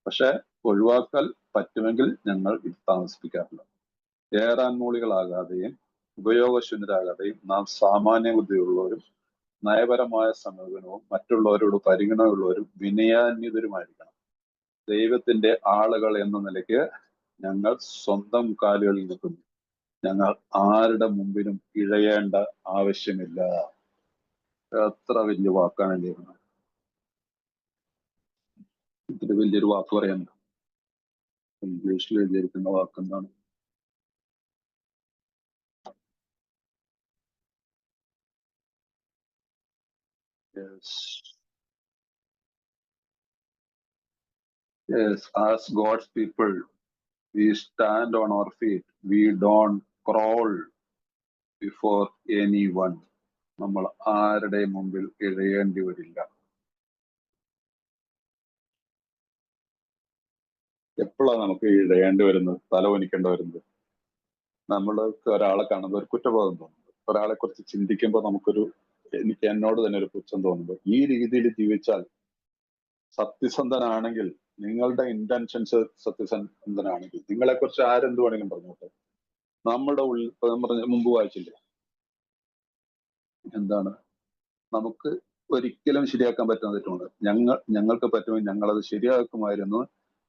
പക്ഷെ ഒഴിവാക്കൽ പറ്റുമെങ്കിൽ ഞങ്ങൾ ഇത് താമസിപ്പിക്കാറില്ല. ഏറാൻമൂളികളാകാതെയും ഉപയോഗശൂന്യരാകാതെയും നാം സാമാന്യ ബുദ്ധിയുള്ളവരും നയപരമായ സമീപനവും മറ്റുള്ളവരോട് പരിഗണനയുള്ളവരും വിനയാന്വിതരുമായിരിക്കണം. ദൈവത്തിന്റെ ആളുകൾ എന്ന നിലയ്ക്ക് ഞങ്ങൾ സ്വന്തം കാലുകളിൽ നിൽക്കുന്നു. ഞങ്ങൾ ആരുടെ മുമ്പിലും ഇഴയേണ്ട ആവശ്യമില്ല. എത്ര വലിയ വാക്കാണ് ദൈവം. ഇതിന് വലിയൊരു വാക്ക് പറയാനുണ്ട്. ഇംഗ്ലീഷിൽ എഴുതിയിരിക്കുന്ന വാക്കെന്താണ്? Yes, as God's people, we stand on our feet. We don't crawl before anyone. നമ്മൾ ആരുടെ മുമ്പിൽ ഇഴയേണ്ടി വരില്ല. എപ്പോഴാണ് നമുക്ക് ഇഴയേണ്ടി വരുന്നത്, തലവനിക്കേണ്ടി വരുന്നത്? നമ്മൾക്ക് ഒരാളെ കാണുമ്പോൾ ഒരു കുറ്റബോധം തോന്നുന്നത്, ഒരാളെ കുറിച്ച് ചിന്തിക്കുമ്പോൾ എനിക്ക് എന്നോട് തന്നെ ഒരു പുച്ഛം തോന്നുന്നത്. ഈ രീതിയിൽ ജീവിച്ചാൽ സത്യസന്ധനാണെങ്കിൽ, നിങ്ങളുടെ ഇന്റൻഷൻസ് സത്യസന്ധനാണെങ്കിൽ, നിങ്ങളെ കുറിച്ച് ആരെന്ത് വേണമെങ്കിലും പറഞ്ഞോട്ടെ. നമ്മുടെ ഉള്ളിൽ മുമ്പ് വായിച്ചില്ലേ, എന്താണ് നമുക്ക് ഒരിക്കലും ശരിയാക്കാൻ പറ്റുന്ന തെറ്റുണ്ട്. ഞങ്ങൾക്ക് പറ്റുമെങ്കിൽ ഞങ്ങളത് ശരിയാക്കുമായിരുന്നു.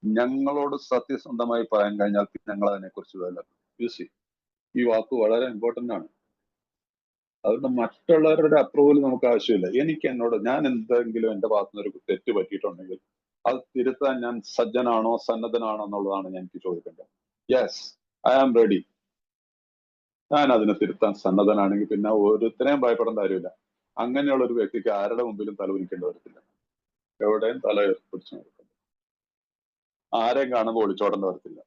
ഞങ്ങളോട് സത്യസന്ധമായി പറയാൻ കഴിഞ്ഞാൽ ഞങ്ങൾ അതിനെ കുറിച്ച് വില. ഈ വാക്ക് വളരെ ഇമ്പോർട്ടന്റ് ആണ്. അതുകൊണ്ട് മറ്റുള്ളവരുടെ അപ്രൂവൽ നമുക്ക് ആവശ്യമില്ല. ഞാൻ എന്തെങ്കിലും എന്റെ ഭാഗത്തുനിന്ന് ഒരു തെറ്റ് പറ്റിയിട്ടുണ്ടെങ്കിൽ അത് തിരുത്താൻ ഞാൻ സജ്ജനാണോ സന്നദ്ധനാണോ എന്നുള്ളതാണ് എനിക്ക് ചോദിക്കേണ്ടത്. Yes, I am ready. ഞാൻ അതിനെ തിരുത്താൻ സന്നദ്ധനാണെങ്കിൽ പിന്നെ ഒരുത്തരെയും ഭയപ്പെടേണ്ട കാര്യമില്ല. അങ്ങനെയുള്ള ഒരു വ്യക്തിക്ക് ആരുടെ മുമ്പിലും തല ഉരിക്കേണ്ടി വരത്തില്ല. എവിടെയും തല പിടിച്ചു നടക്കില്ല. ആരെയും കാണുമ്പോൾ ഒളിച്ചോടേണ്ടി വരത്തില്ല.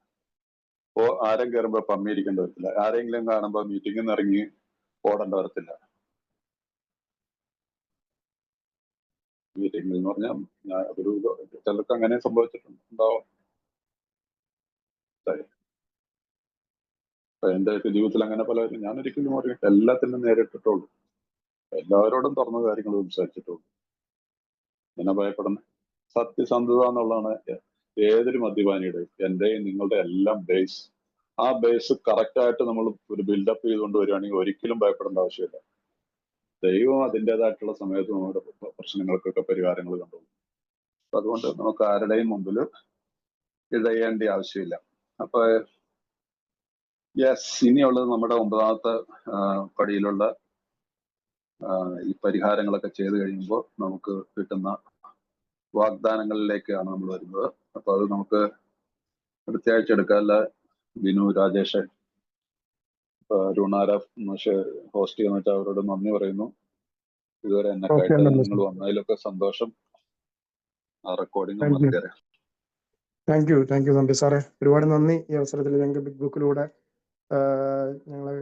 ആരെയും കയറുമ്പോൾ പമ്മിയിരിക്കേണ്ടി വരത്തില്ല. ആരെങ്കിലും കാണുമ്പോൾ മീറ്റിംഗിൽ നിന്ന് ഇറങ്ങി ഓടേണ്ടി വരത്തില്ല. മീറ്റിംഗിൽ എന്ന് പറഞ്ഞാൽ അതൊരു ചിലർക്ക് അങ്ങനെ സംഭവിച്ചിട്ടുണ്ടാവും. എന്റെ ജീവിതത്തിൽ അങ്ങനെ പലരും ഞാൻ ഒരിക്കലും എല്ലാത്തിനും നേരിട്ടിട്ടുള്ളൂ. എല്ലാവരോടും തുറന്ന കാര്യങ്ങൾ സംസാരിച്ചിട്ടുള്ളൂ. എന്നെ ഭയപ്പെടുന്ന സത്യസന്ധത എന്നുള്ളതാണ് ഏതൊരു മദ്യപാനിയുടെയും എന്റെയും നിങ്ങളുടെ എല്ലാം ബേസ്. ആ ബേസ് കറക്റ്റ് ആയിട്ട് നമ്മൾ ഒരു ബിൽഡപ്പ് ചെയ്തുകൊണ്ട് വരികയാണെങ്കിൽ ഒരിക്കലും ഭയപ്പെടേണ്ട ആവശ്യമില്ല. ദൈവം അതിൻ്റെതായിട്ടുള്ള സമയത്ത് നമ്മുടെ പ്രശ്നങ്ങൾക്കൊക്കെ പരിഹാരങ്ങൾ കണ്ടു. അതുകൊണ്ട് നമുക്ക് ആരുടെയും മുമ്പിൽ ഇഴയേണ്ട ആവശ്യമില്ല. അപ്പൊ യെസ്, ഇനിയുള്ളത് നമ്മുടെ 9ാമത്തെ പടിയിലുള്ള ഈ പരിഹാരങ്ങളൊക്കെ ചെയ്തു കഴിയുമ്പോൾ നമുക്ക് കിട്ടുന്ന വാഗ്ദാനങ്ങളിലേക്കാണ് നമ്മൾ വരുന്നത്. അപ്പൊ അത് നമുക്ക് അടുത്ത ആഴ്ച എടുക്കാല്ല. ബിനു, രാജേഷ്, അരുണാര ഹോസ്റ്റ് ചെയ്യുന്ന വെച്ചാൽ അവരോട് നന്ദി പറയുന്നു. ഇതുവരെ എന്നെ കേട്ട് നിങ്ങൾ വന്നതിലൊക്കെ സന്തോഷം. ആ റെക്കോർഡിംഗ് നടത്തിയേ. താങ്ക് യു നന്ദി സാറേ, ഒരുപാട് നന്ദി. ഈ അവസരത്തിൽ ഞങ്ങൾക്ക് ബിഗ് ബുക്കിലൂടെ ഞങ്ങളെ